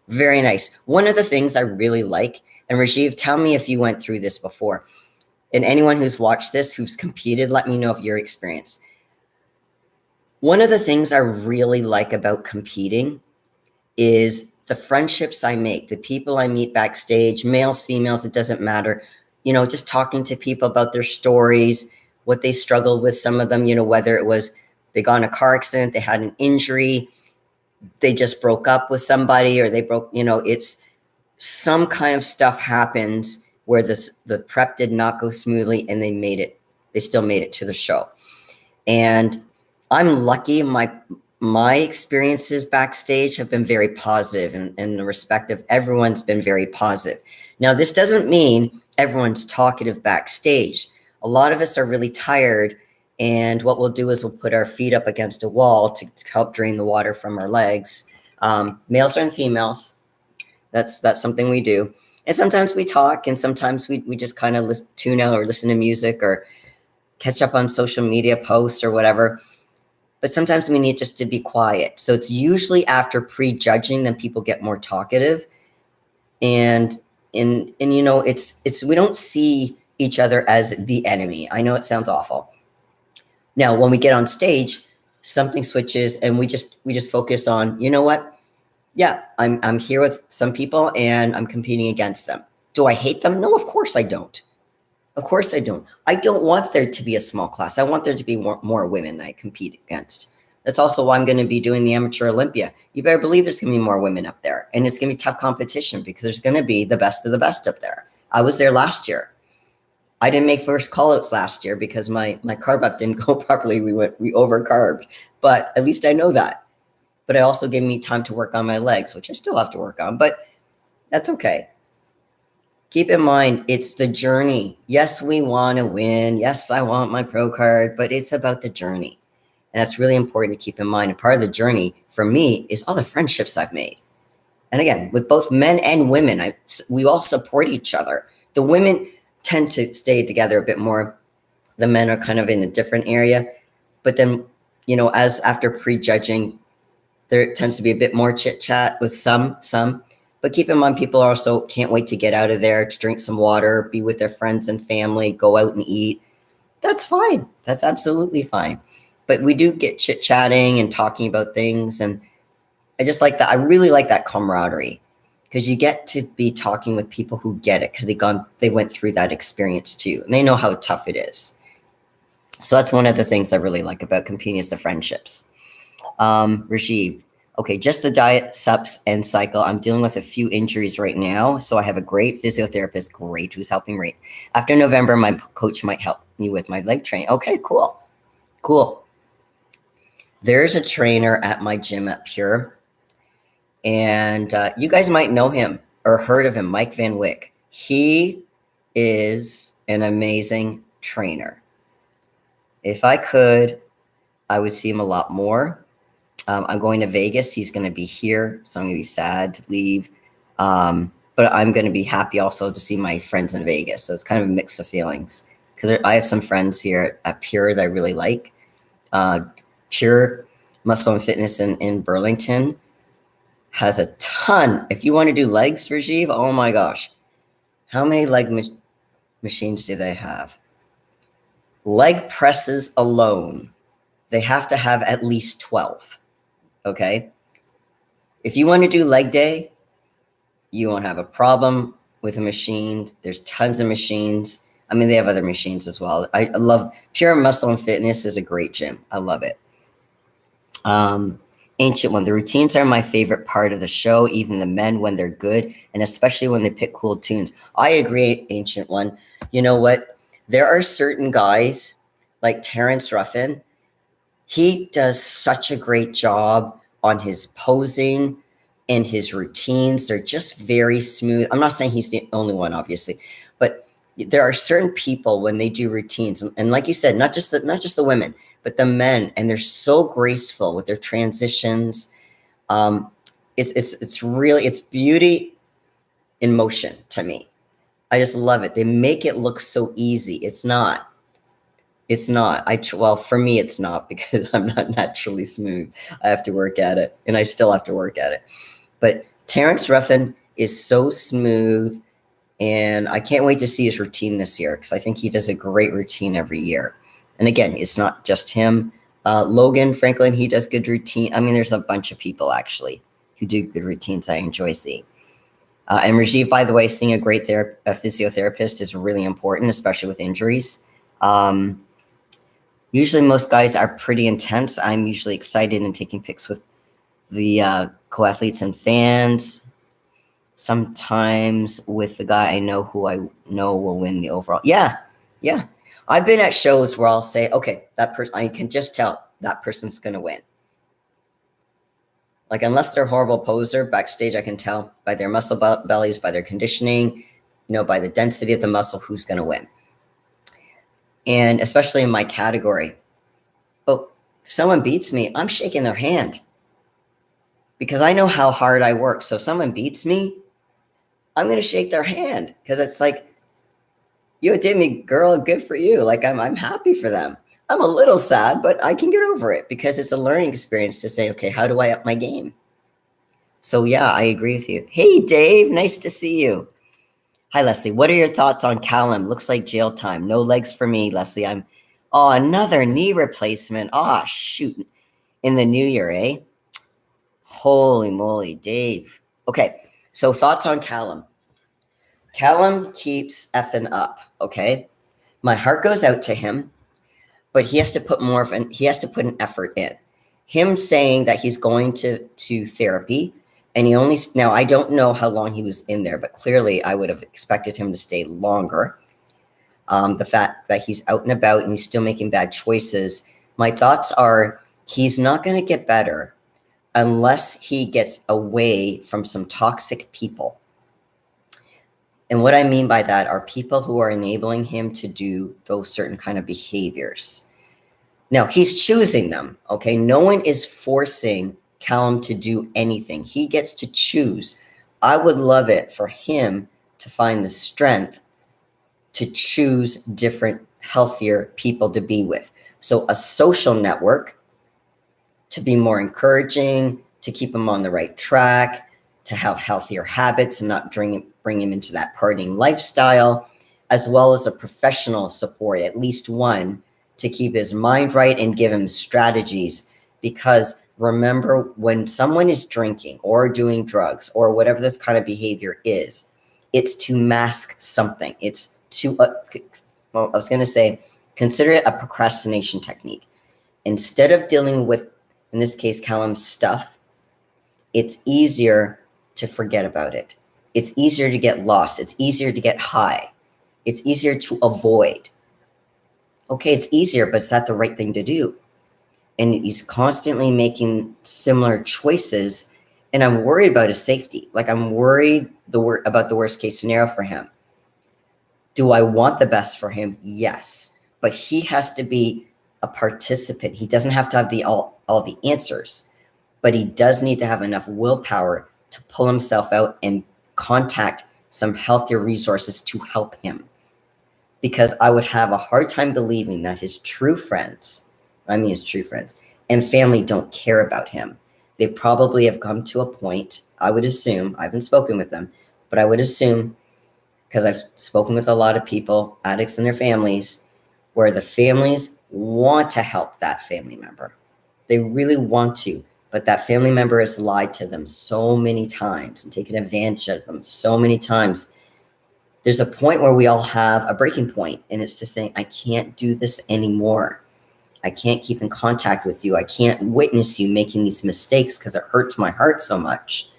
Very nice. One of the things I really like, and Rajiv, tell me if you went through this before, and anyone who's watched this, who's competed, let me know of your experience. One of the things I really like about competing is the friendships I make, the people I meet backstage, males, females, it doesn't matter. Just talking to people about their stories, what they struggled with, some of them, whether it was they got in a car accident, they had an injury, they just broke up with somebody, or they broke, it's some kind of stuff happens where the prep did not go smoothly and they still made it to the show. And I'm lucky. My experiences backstage have been very positive, and in the respect of everyone's been very positive. Now, this doesn't mean everyone's talkative backstage. A lot of us are really tired, and what we'll do is we'll put our feet up against a wall to help drain the water from our legs. Males and females, that's something we do. And sometimes we talk, and sometimes we just kind of tune out or listen to music or catch up on social media posts or whatever. But sometimes we need just to be quiet. So it's usually after prejudging that people get more talkative. And it's we don't see each other as the enemy. I know it sounds awful. Now, when we get on stage, something switches and we just focus on, you know what? Yeah, I'm here with some people and I'm competing against them. Do I hate them? No, of course I don't. Of course I don't. I don't want there to be a small class. I want there to be more women I compete against. That's also why I'm going to be doing the Amateur Olympia. You better believe there's going to be more women up there. And it's going to be tough competition because there's going to be the best of the best up there. I was there last year. I didn't make first call-outs last year because my carb up didn't go properly. We over-carbed. But at least I know that. But it also gave me time to work on my legs, which I still have to work on. But that's okay. Keep in mind, it's the journey. Yes, we want to win. Yes, I want my pro card, but it's about the journey. And that's really important to keep in mind. And part of the journey for me is all the friendships I've made. And again, with both men and women, we all support each other. The women tend to stay together a bit more. The men are kind of in a different area. But then, as after prejudging, there tends to be a bit more chit chat with some. But keep in mind, people also can't wait to get out of there, to drink some water, be with their friends and family, go out and eat. That's fine. That's absolutely fine. But we do get chit-chatting and talking about things. And I just like that. I really like that camaraderie because you get to be talking with people who get it because they went through that experience too. And they know how tough it is. So that's one of the things I really like about competing is the friendships. Rajiv. Okay, just the diet, sups, and cycle. I'm dealing with a few injuries right now, so I have a great physiotherapist, who's helping me. After November, my coach might help me with my leg training. Okay, cool. There's a trainer at my gym at Pure, and you guys might know him or heard of him, Mike Van Wyck. He is an amazing trainer. If I could, I would see him a lot more. I'm going to Vegas. He's going to be here, so I'm going to be sad to leave. But I'm going to be happy also to see my friends in Vegas. So it's kind of a mix of feelings because I have some friends here at Pure that I really like. Pure Muscle and Fitness in Burlington has a ton. If you want to do legs, Rajiv, oh my gosh. How many leg machines do they have? Leg presses alone, they have to have at least 12. Okay. If you want to do leg day, you won't have a problem with a machine. There's tons of machines. I mean, they have other machines as well. I love Pure Muscle and Fitness is a great gym. I love it. Ancient One. The routines are my favorite part of the show, even the men when they're good, and especially when they pick cool tunes. I agree, Ancient One. You know what? There are certain guys like Terrence Ruffin. He does such a great job on his posing and his routines. They're just very smooth. I'm not saying he's the only one, obviously, but there are certain people when they do routines, and like you said, not just the women, but the men, and they're so graceful with their transitions. It's beauty in motion to me. I just love it. They make it look so easy. It's not. Well, for me, it's not because I'm not naturally smooth. I have to work at it, and I still have to work at it. But Terrence Ruffin is so smooth, and I can't wait to see his routine this year because I think he does a great routine every year. And again, it's not just him. Logan Franklin, he does good routine. I mean, there's a bunch of people actually who do good routines I enjoy seeing. And Rajiv, by the way, seeing a great physiotherapist is really important, especially with injuries. Usually most guys are pretty intense. I'm usually excited and taking pics with the co-athletes and fans. Sometimes with the guy I know who I know will win the overall. Yeah. I've been at shows where I'll say, okay, that person, I can just tell that person's going to win. Like, unless they're a horrible poser, backstage I can tell by their muscle bellies, by their conditioning, by the density of the muscle, who's going to win. And especially in my category. But if someone beats me, I'm shaking their hand because I know how hard I work. So if someone beats me, I'm going to shake their hand because it's like, you did me, girl, good for you. Like, I'm happy for them. I'm a little sad, but I can get over it because it's a learning experience to say, okay, how do I up my game? So yeah, I agree with you. Hey, Dave, nice to see you. Hi, Lesley. What are your thoughts on Callum? Looks like jail time. No legs for me, Lesley. Another knee replacement. Shoot. In the new year, eh? Holy moly, Dave. Okay, so thoughts on Callum. Callum keeps effing up, okay? My heart goes out to him, but he has to put an effort in. Him saying that he's going to therapy, and now I don't know how long he was in there, but clearly I would have expected him to stay longer. The fact that he's out and about and he's still making bad choices, my thoughts are he's not going to get better unless he gets away from some toxic people. And what I mean by that are people who are enabling him to do those certain kind of behaviors. Now, he's choosing them, okay? No one is forcing Callum to do anything. He gets to choose. I would love it for him to find the strength to choose different, healthier people to be with. So a social network to be more encouraging, to keep him on the right track, to have healthier habits and not bring him into that partying lifestyle, as well as a professional support, at least one, to keep his mind right and give him strategies. Because remember, when someone is drinking or doing drugs or whatever this kind of behavior is, it's to mask something. It's to, consider it a procrastination technique. Instead of dealing with, in this case, Callum's stuff, it's easier to forget about it. It's easier to get lost. It's easier to get high. It's easier to avoid. Okay, it's easier, but is that the right thing to do? And he's constantly making similar choices, and I'm worried about his safety. Like, I'm worried about the worst case scenario for him. Do I want the best for him? Yes, but he has to be a participant. He doesn't have to have all the answers, but he does need to have enough willpower to pull himself out and contact some healthier resources to help him. Because I would have a hard time believing that his true friends and family don't care about him. They probably have come to a point, I would assume, I haven't spoken with them, but I would assume, because I've spoken with a lot of people, addicts and their families, where the families want to help that family member. They really want to, but that family member has lied to them so many times and taken advantage of them so many times. There's a point where we all have a breaking point, and it's just saying, I can't do this anymore. I can't keep in contact with you. I can't witness you making these mistakes because it hurts my heart so much.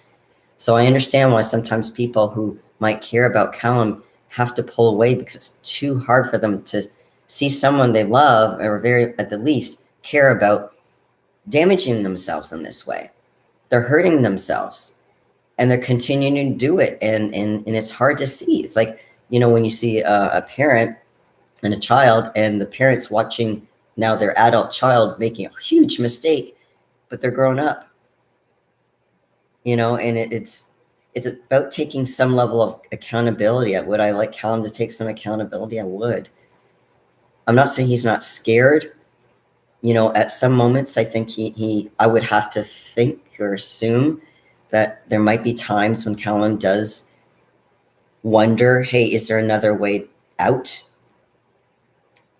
So I understand why sometimes people who might care about Callum have to pull away, because it's too hard for them to see someone they love, or very, at the least, care about, damaging themselves in this way. They're hurting themselves, and they're continuing to do it. And it's hard to see. It's like, when you see a parent and a child, and the parent's watching now their adult child making a huge mistake, but they're grown up, and it's about taking some level of accountability. Would I like Callum to take some accountability? I would. I'm not saying he's not scared. At some moments, I think I would have to think or assume that there might be times when Callum does wonder, hey, is there another way out?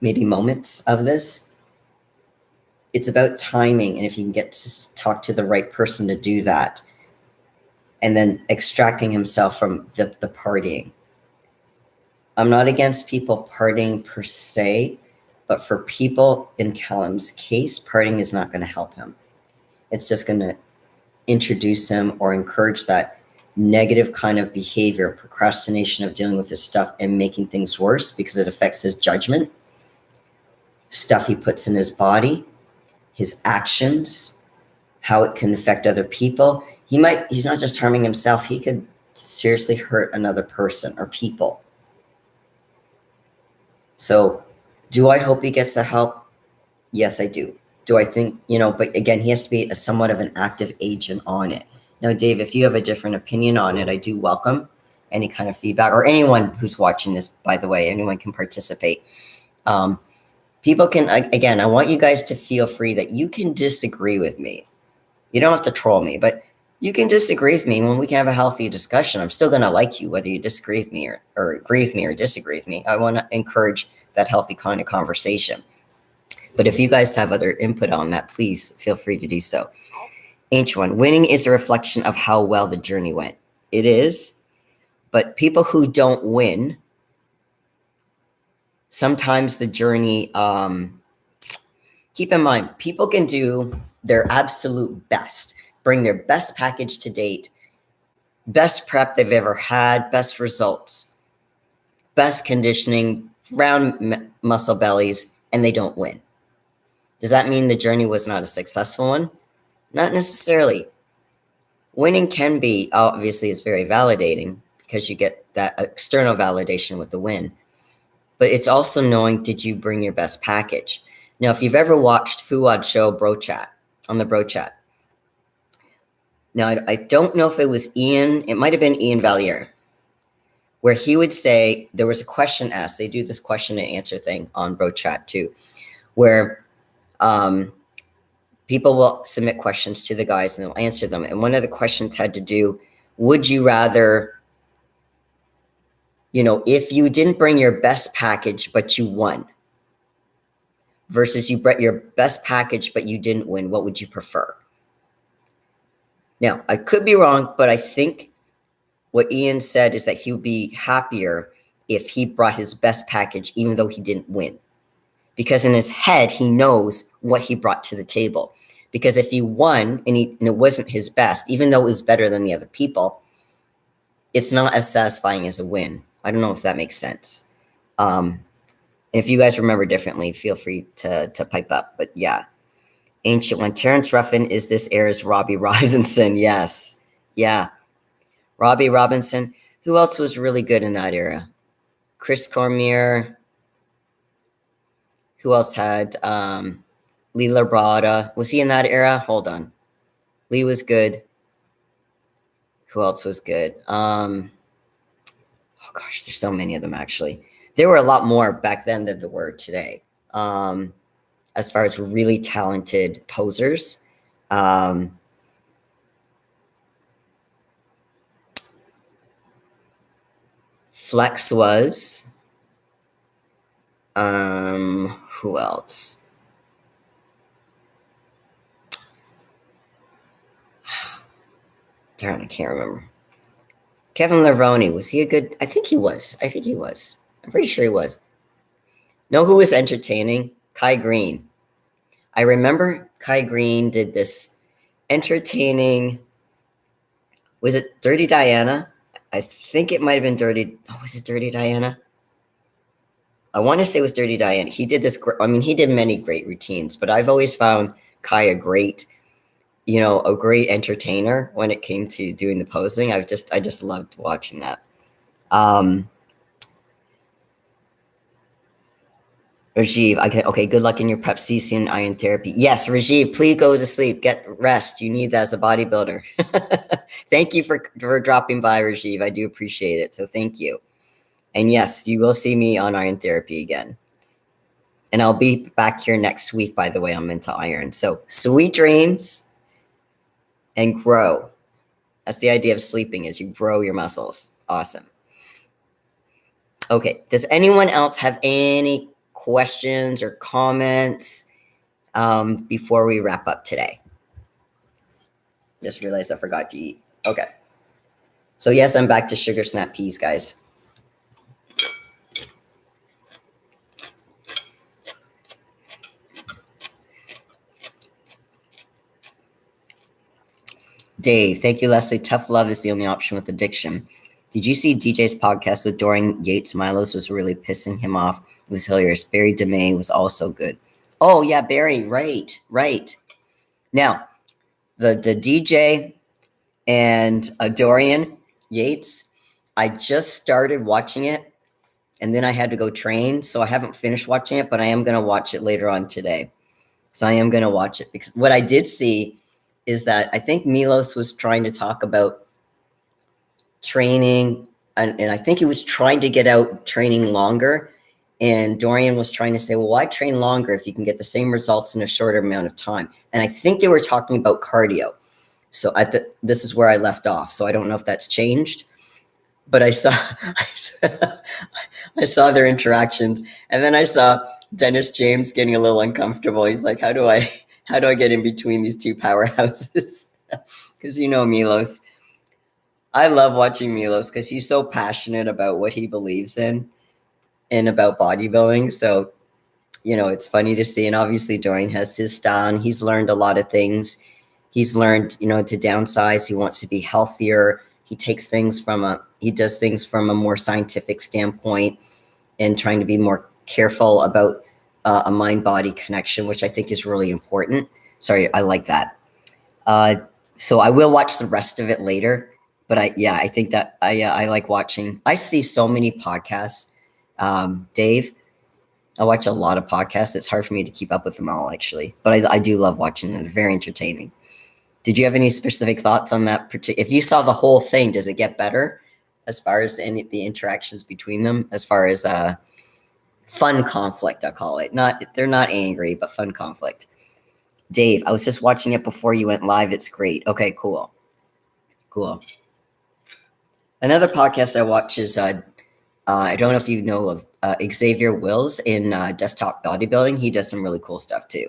Maybe moments of this. It's about timing, and if you can get to talk to the right person to do that, and then extracting himself from the partying. I'm not against people partying per se, but for people in Callum's case, partying is not going to help him. It's just going to introduce him or encourage that negative kind of behavior, procrastination of dealing with his stuff and making things worse, because it affects his judgment, stuff he puts in his body, his actions, how it can affect other people. He's not just harming himself, he could seriously hurt another person or people. So do I hope he gets the help? Yes, I do. Do I think, but again, he has to be somewhat of an active agent on it. Now, Dave, if you have a different opinion on it, I do welcome any kind of feedback, or anyone who's watching this, by the way, anyone can participate. People can, again, I want you guys to feel free that you can disagree with me. You don't have to troll me, but you can disagree with me when we can have a healthy discussion. I'm still going to like you, whether you disagree with me or agree with me or disagree with me. I want to encourage that healthy kind of conversation. But if you guys have other input on that, please feel free to do so. Ancient one, winning is a reflection of how well the journey went. It is, but people who don't win sometimes the journey, keep in mind, people can do their absolute best, bring their best package to date, best prep they've ever had, best results, best conditioning, round muscle bellies, and they don't win. Does that mean the journey was not a successful one? Not necessarily. Winning can be, obviously, it's very validating because you get that external validation with the win. But it's also knowing, did you bring your best package? Now, if you've ever watched Fuad show Bro Chat, on the Bro Chat. Now, I don't know if it was Ian, it might have been Ian Valier, where he would say, there was a question asked. They do this question and answer thing on Bro Chat too, where people will submit questions to the guys and they'll answer them. And one of the questions had to do, would you rather, if you didn't bring your best package, but you won, versus you brought your best package, but you didn't win, what would you prefer? Now, I could be wrong, but I think what Ian said is that he would be happier if he brought his best package, even though he didn't win. Because in his head, he knows what he brought to the table. Because if he won and it wasn't his best, even though it was better than the other people, it's not as satisfying as a win. I don't know if that makes sense. If you guys remember differently, feel free to pipe up. But yeah. Ancient one. Terrence Ruffin is this era's Robbie Robinson. Yes. Yeah. Robbie Robinson. Who else was really good in that era? Chris Cormier. Who else had Lee Labrada? Was he in that era? Hold on. Lee was good. Who else was good? Oh gosh, there's so many of them actually. There were a lot more back then than there were today. As far as really talented posers. Flex was. Who else? Darn, I can't remember. Kevin Levrone, was he a good? I think he was. I'm pretty sure he was. Know who was entertaining? Kai Green. I remember Kai Green did this entertaining, was it Dirty Diana? I think it might have been was it Dirty Diana? I want to say it was Dirty Diana. He did this, he did many great routines, but I've always found Kai a great entertainer when it came to doing the posing. I just loved watching that. Rajiv, okay, good luck in your prep. See you soon, iron therapy. Yes, Rajiv, please go to sleep. Get rest. You need that as a bodybuilder. Thank you for dropping by, Rajiv. I do appreciate it. So thank you. And yes, you will see me on iron therapy again. And I'll be back here next week, by the way, on Mental Iron. So sweet dreams and grow. That's the idea of sleeping, is you grow your muscles. Awesome. Okay, does anyone else have any questions or comments before we wrap up today? Just realized I forgot to eat. Okay. So yes, I'm back to sugar snap peas, guys. Dave, thank you, Lesley. Tough love is the only option with addiction. Did you see DJ's podcast with Dorian Yates? Milos was really pissing him off. It was hilarious. Barry DeMay was also good. Oh, yeah, Barry. Right. Now, the DJ and Dorian Yates, I just started watching it, and then I had to go train, so I haven't finished watching it, but I am going to watch it later on today. So I am going to watch it, because what I did see is that I think Milos was trying to talk about training, and I think he was trying to get out training longer, and Dorian was trying to say, well, why train longer if you can get the same results in a shorter amount of time? And I think they were talking about cardio. So this is where I left off. So I don't know if that's changed, but I saw their interactions, and then I saw Dennis James getting a little uncomfortable. He's like, how do I get in between these two powerhouses? Because Milos. I love watching Milos because he's so passionate about what he believes in. and about bodybuilding. So, it's funny to see. And obviously Dorian has his style and he's learned a lot of things. He's learned, to downsize. He wants to be healthier. He does things from a more scientific standpoint and trying to be more careful about a mind-body connection, which I think is really important. Sorry, I like that. So I will watch the rest of it later. But I think that I like watching. I see so many podcasts. Dave, I watch a lot of podcasts. It's hard for me to keep up with them all, actually. But I do love watching them. They're very entertaining. Did you have any specific thoughts on that? If you saw the whole thing, does it get better as far as the interactions between them? As far as fun conflict, I call it. They're not angry, but fun conflict. Dave, I was just watching it before you went live. It's great. Okay, cool. Another podcast I watch is I don't know if you know of Xavier Wills in Desktop Bodybuilding. He does some really cool stuff too.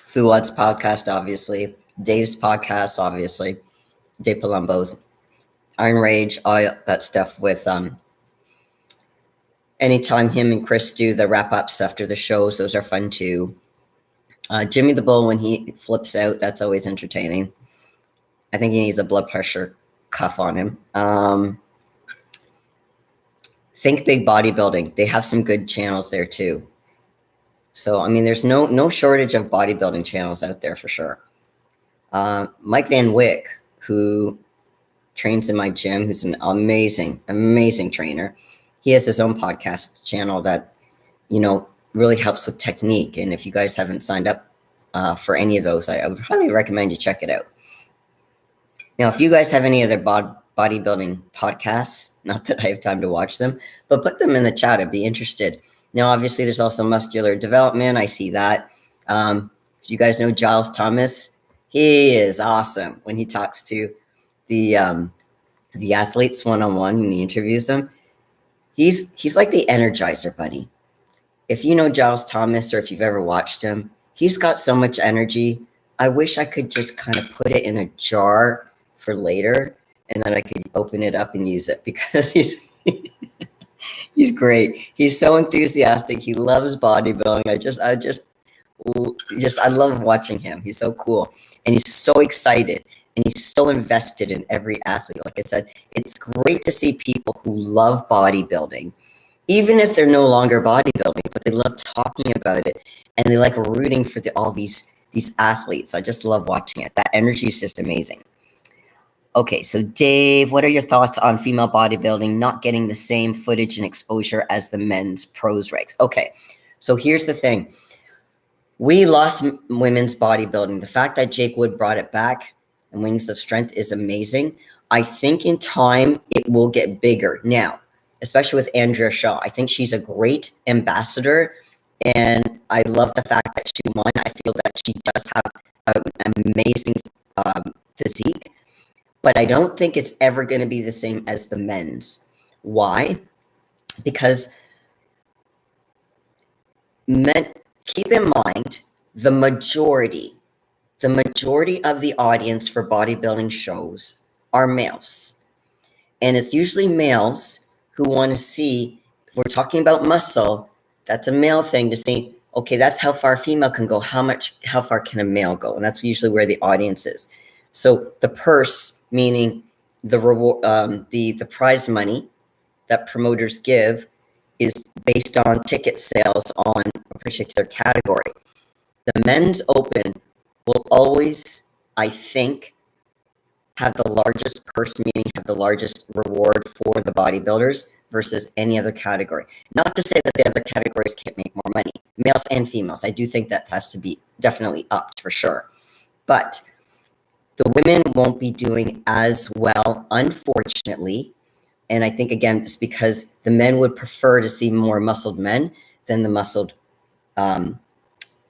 Fuad's podcast, obviously. Dave's podcast, obviously. Dave Palumbo's. Iron Rage, all that stuff with anytime him and Chris do the wrap-ups after the shows, those are fun too. Jimmy the Bull, when he flips out, that's always entertaining. I think he needs a blood pressure cuff on him. Think Big Bodybuilding. They have some good channels there too. So, I mean, there's no shortage of bodybuilding channels out there for sure. Mike Van Wyck, who trains in my gym, who's an amazing, amazing trainer. He has his own podcast channel that, really helps with technique. And if you guys haven't signed up for any of those, I would highly recommend you check it out. Now, if you guys have any other bodybuilding podcasts, not that I have time to watch them, but put them in the chat. I'd be interested. Now, obviously, there's also muscular development. I see that. If you guys know Giles Thomas, he is awesome when he talks to the athletes one-on-one when he interviews them. He's like the Energizer Bunny. If you know Giles Thomas or if you've ever watched him, he's got so much energy. I wish I could just kind of put it in a jar for later and then I could open it up and use it because he's great. He's so enthusiastic. He loves bodybuilding. I love watching him. He's so cool and he's so excited and he's so invested in every athlete. Like I said, it's great to see people who love bodybuilding, even if they're no longer bodybuilding, but they love talking about it and they like rooting for all these athletes. I just love watching it. That energy is just amazing. Okay, so Dave, what are your thoughts on female bodybuilding not getting the same footage and exposure as the men's pros regs? Okay, so here's the thing. We lost women's bodybuilding. The fact that Jake Wood brought it back and Wings of Strength is amazing. I think in time it will get bigger. Now, especially with Andrea Shaw, I think she's a great ambassador, and I love the fact that she won. I feel that she does have an amazing physique, but I don't think it's ever going to be the same as the men's. Why? Because keep in mind, the majority of the audience for bodybuilding shows are males. And it's usually males who want to see, if we're talking about muscle, that's a male thing to see, okay, that's how far a female can go. How far can a male go? And that's usually where the audience is. So the purse, meaning the reward, the prize money that promoters give is based on ticket sales on a particular category. The men's open will always, I think, have the largest purse, meaning have the largest reward for the bodybuilders versus any other category. Not to say that the other categories can't make more money, males and females. I do think that has to be definitely upped for sure. But the women won't be doing as well, unfortunately. And I think, again, it's because the men would prefer to see more muscled men than the muscled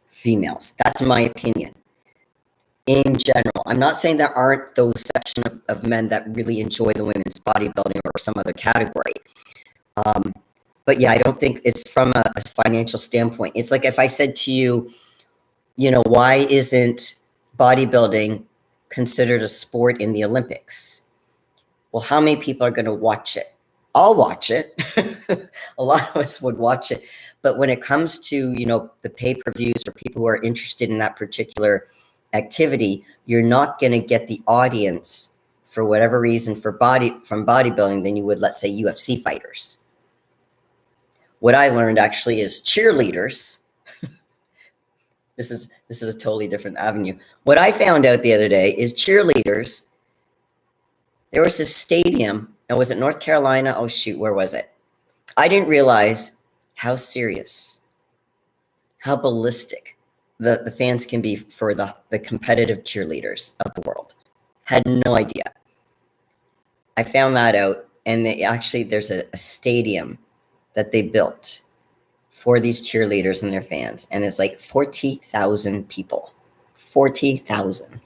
females. That's my opinion. In general, I'm not saying there aren't those section of men that really enjoy the women's bodybuilding or some other category. But yeah, I don't think it's from a financial standpoint. It's like if I said to you, why isn't bodybuilding considered a sport in the Olympics. Well, how many people are going to watch it? I'll watch it. A lot of us would watch it. But when it comes to, the pay-per-views or people who are interested in that particular activity, you're not going to get the audience for whatever reason from bodybuilding than you would, let's say, UFC fighters. What I learned actually is cheerleaders. This is a totally different avenue. What I found out the other day is cheerleaders. There was a stadium, and was it North Carolina? Oh shoot, where was it? I didn't realize how serious, how ballistic the fans can be for the competitive cheerleaders of the world. Had no idea. I found that out, and there's a stadium that they built for these cheerleaders and their fans, and it's like 40,000 people. 40,000.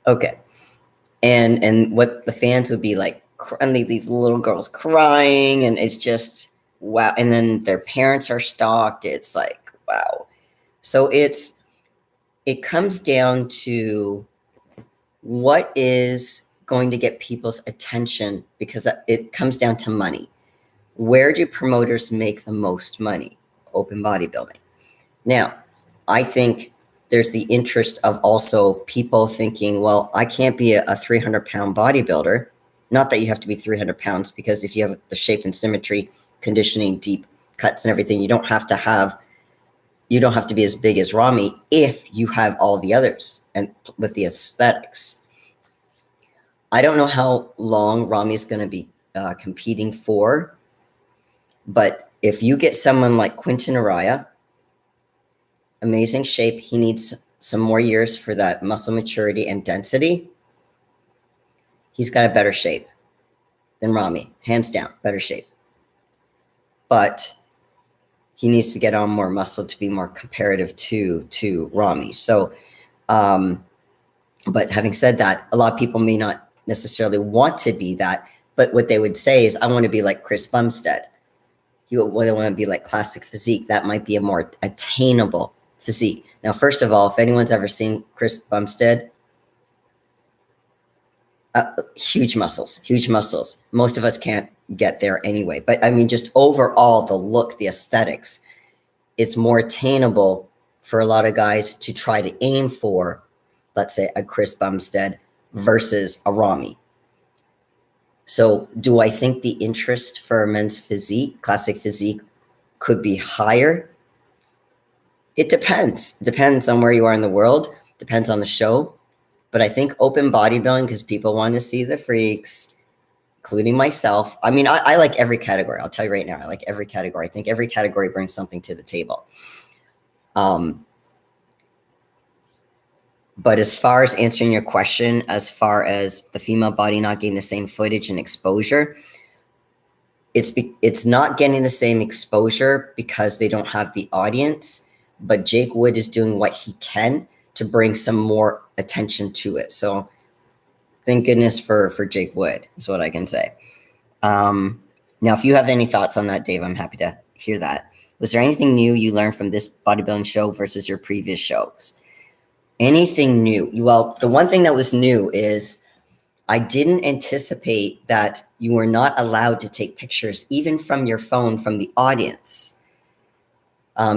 Okay. And what the fans would be like, and these little girls crying, and it's just, wow. And then their parents are stalked. It's like, wow. So it comes down to what is going to get people's attention, because it comes down to money. Where do promoters make the most money? Open bodybuilding. Now, I think there's the interest of also people thinking, well, I can't be a 300-pound bodybuilder. Not that you have to be 300 pounds, because if you have the shape and symmetry, conditioning, deep cuts and everything, you don't have to be as big as Rami if you have all the others and with the aesthetics. I don't know how long Rami is going to be competing for, but if you get someone like Quinton Araya, amazing shape, he needs some more years for that muscle maturity and density. He's got a better shape than Rami, hands down, better shape. But he needs to get on more muscle to be more comparative to Rami. So, but having said that, a lot of people may not necessarily want to be that, but what they would say is, I want to be like Chris Bumstead. They want to be like classic physique. That might be a more attainable physique. Now, first of all, if anyone's ever seen Chris Bumstead, huge muscles. Most of us can't get there anyway. But I mean, just overall, the look, the aesthetics, it's more attainable for a lot of guys to try to aim for, let's say, a Chris Bumstead versus a Rami. So do I think the interest for men's physique, classic physique, could be higher? It depends. It depends on where you are in the world. Depends on the show. But I think open bodybuilding, because people want to see the freaks, including myself. I mean, I like every category. I'll tell you right now, I like every category. I think every category brings something to the table. But as far as answering your question, as far as the female body not getting the same footage and exposure, it's not getting the same exposure because they don't have the audience. But Jake Wood is doing what he can to bring some more attention to it. So thank goodness for Jake Wood is what I can say. Now, if you have any thoughts on that, Dave, I'm happy to hear that. Was there anything new you learned from this bodybuilding show versus your previous shows? Anything new? Well, the one thing that was new is I didn't anticipate that you were not allowed to take pictures, even from your phone, from the audience.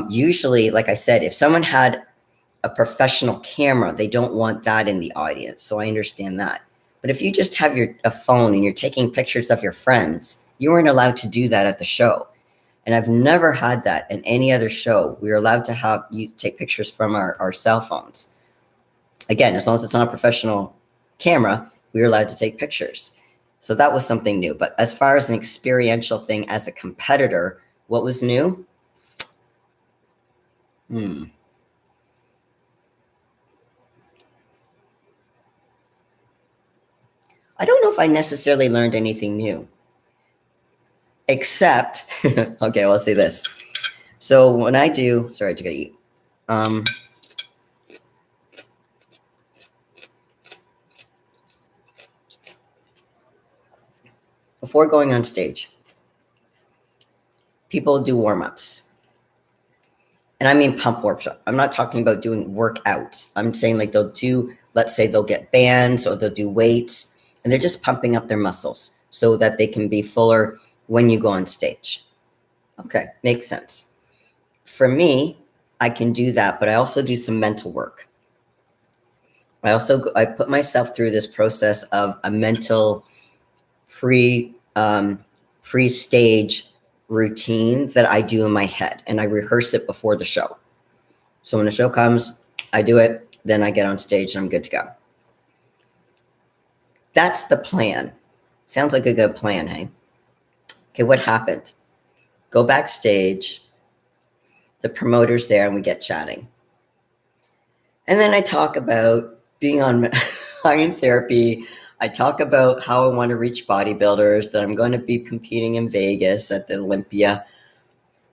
Usually, like I said, if someone had a professional camera, they don't want that in the audience. So I understand that. But if you just have a phone and you're taking pictures of your friends, you weren't allowed to do that at the show. And I've never had that in any other show. We were allowed to have you take pictures from our cell phones. Again, as long as it's not a professional camera, we were allowed to take pictures. So that was something new. But as far as an experiential thing as a competitor, what was new? I don't know if I necessarily learned anything new. Except, okay, well, I'll say this. So when I do, sorry, I just gotta eat. Before going on stage, people do warm-ups. And I mean pump work. I'm not talking about doing workouts. I'm saying like they'll do, let's say they'll get bands or they'll do weights, and they're just pumping up their muscles so that they can be fuller when you go on stage. Okay, makes sense. For me, I can do that, but I also do some mental work. I put myself through this process of a mental pre-stage routine that I do in my head, and I rehearse it before the show. So when the show comes, I do it, then I get on stage and I'm good to go. That's the plan. Sounds like a good plan, hey? Okay, what happened? Go backstage, the promoter's there, and we get chatting. And then I talk about being on iron therapy. I talk about how I want to reach bodybuilders, that I'm going to be competing in Vegas at the Olympia.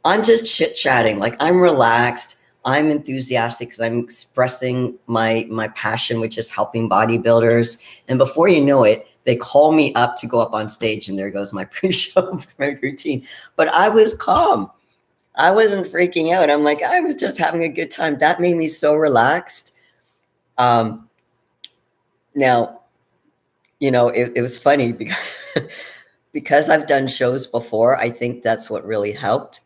I'm just chit-chatting. Like, I'm relaxed. I'm enthusiastic because I'm expressing my passion, which is helping bodybuilders. And before you know it, they call me up to go up on stage, and there goes my pre-show routine. But I was calm. I wasn't freaking out. I'm like, I was just having a good time. That made me so relaxed. Now, you know, it was funny because I've done shows before. I think that's what really helped.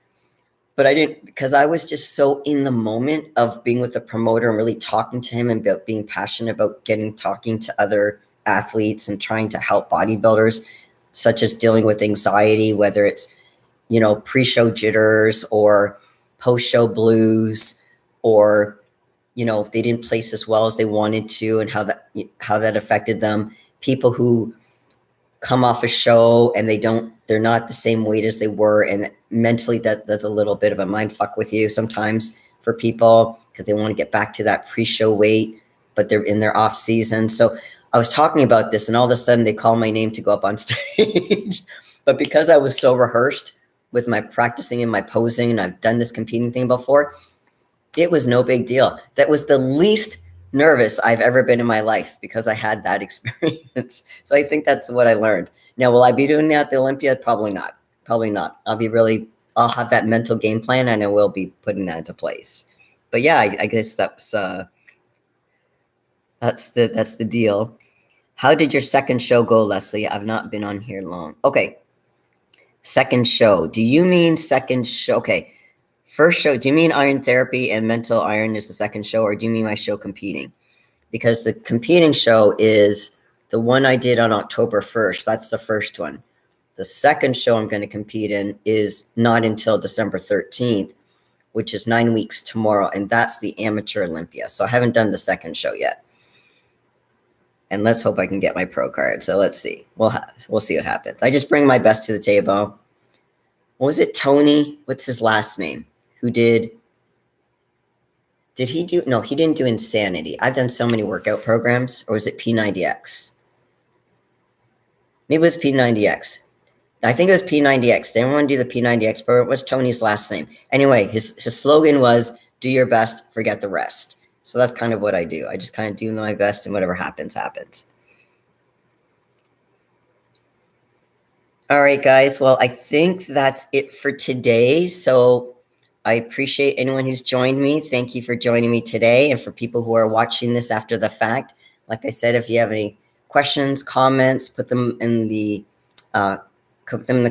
But I didn't, because I was just so in the moment of being with the promoter and really talking to him and about being passionate about talking to other athletes and trying to help bodybuilders, such as dealing with anxiety, whether it's, you know, pre-show jitters or post-show blues, or, you know, they didn't place as well as they wanted to, and how that affected them. People who come off a show and they're not the same weight as they were, and mentally that's a little bit of a mind fuck with you sometimes for people, because they want to get back to that pre-show weight, but they're in their off season. So I was talking about this, and all of a sudden they call my name to go up on stage. But because I was so rehearsed with my practicing and my posing, and I've done this competing thing before, it was no big deal. That was the least nervous I've ever been in my life, because I had that experience. So I think that's what I learned. Now, will I be doing that at the Olympia? Probably not. Probably not. I'll have that mental game plan, and I will be putting that into place. But yeah, I guess that's the deal. How did your second show go, Lesley? I've not been on here long. Okay. Second show. Do you mean second show? Okay. First show, do you mean Iron Therapy and Mental Iron is the second show, or do you mean my show competing? Because the competing show is the one I did on October 1st. That's the first one. The second show I'm going to compete in is not until December 13th, which is 9 weeks tomorrow, and that's the Amateur Olympia. So I haven't done the second show yet. And let's hope I can get my pro card. So let's see. We'll see what happens. I just bring my best to the table. What was it, Tony? What's his last name? Who did he do? No, he didn't do Insanity. I've done so many workout programs. Or was it P90X? Maybe it was P90X. I think it was P90X. Did anyone do the P90X program? What's Tony's last name? Anyway, his slogan was, do your best, forget the rest. So that's kind of what I do. I just kind of do my best, and whatever happens, happens. All right, guys. Well, I think that's it for today. So I appreciate anyone who's joined me. Thank you for joining me today. And for people who are watching this after the fact, like I said, if you have any questions, comments, put them in the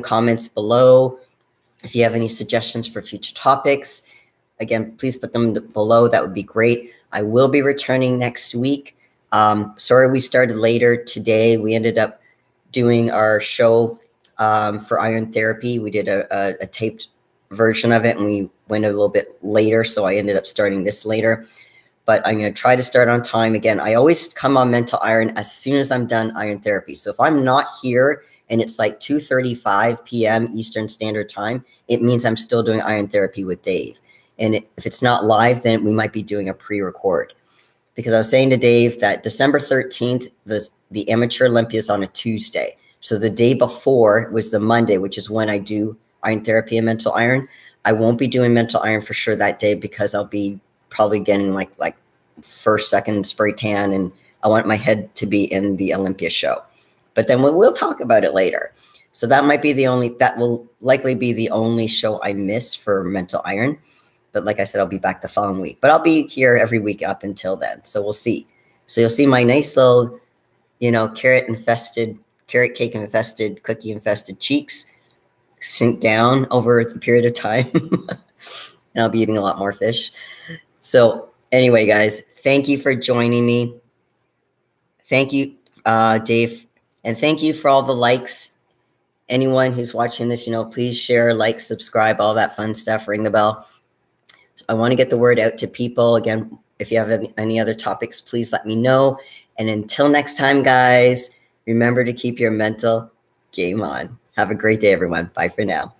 comments below. If you have any suggestions for future topics, again, please put them below. That would be great. I will be returning next week. Sorry we started later today. We ended up doing our show for Iron Therapy. We did a taped version of it, and we went a little bit later, so I ended up starting this later. But I'm going to try to start on time. Again, I always come on Mental Iron as soon as I'm done Iron Therapy. So if I'm not here and it's like 2:35 p.m. Eastern Standard Time, it means I'm still doing Iron Therapy with Dave. And if it's not live, then we might be doing a pre-record. Because I was saying to Dave that December 13th, the Amateur Olympia is on a Tuesday. So the day before was the Monday, which is when I do Iron Therapy and Mental Iron. I won't be doing Mental Iron for sure that day, because I'll be probably getting like first, second spray tan, and I want my head to be in the Olympia show. But then we'll talk about it later. So that will likely be the only show I miss for Mental Iron. But like I said, I'll be back the following week. But I'll be here every week up until then. So we'll see. So you'll see my nice little, carrot cake infested, cookie infested cheeks sink down over the period of time. And I'll be eating a lot more fish. So anyway, guys, thank you for joining me. Thank you, Dave. And thank you for all the likes. Anyone who's watching this, please share, like, subscribe, all that fun stuff, ring the bell. So I want to get the word out to people. Again, if you have any other topics, please let me know. And until next time, guys, remember to keep your mental game on. Have a great day, everyone. Bye for now.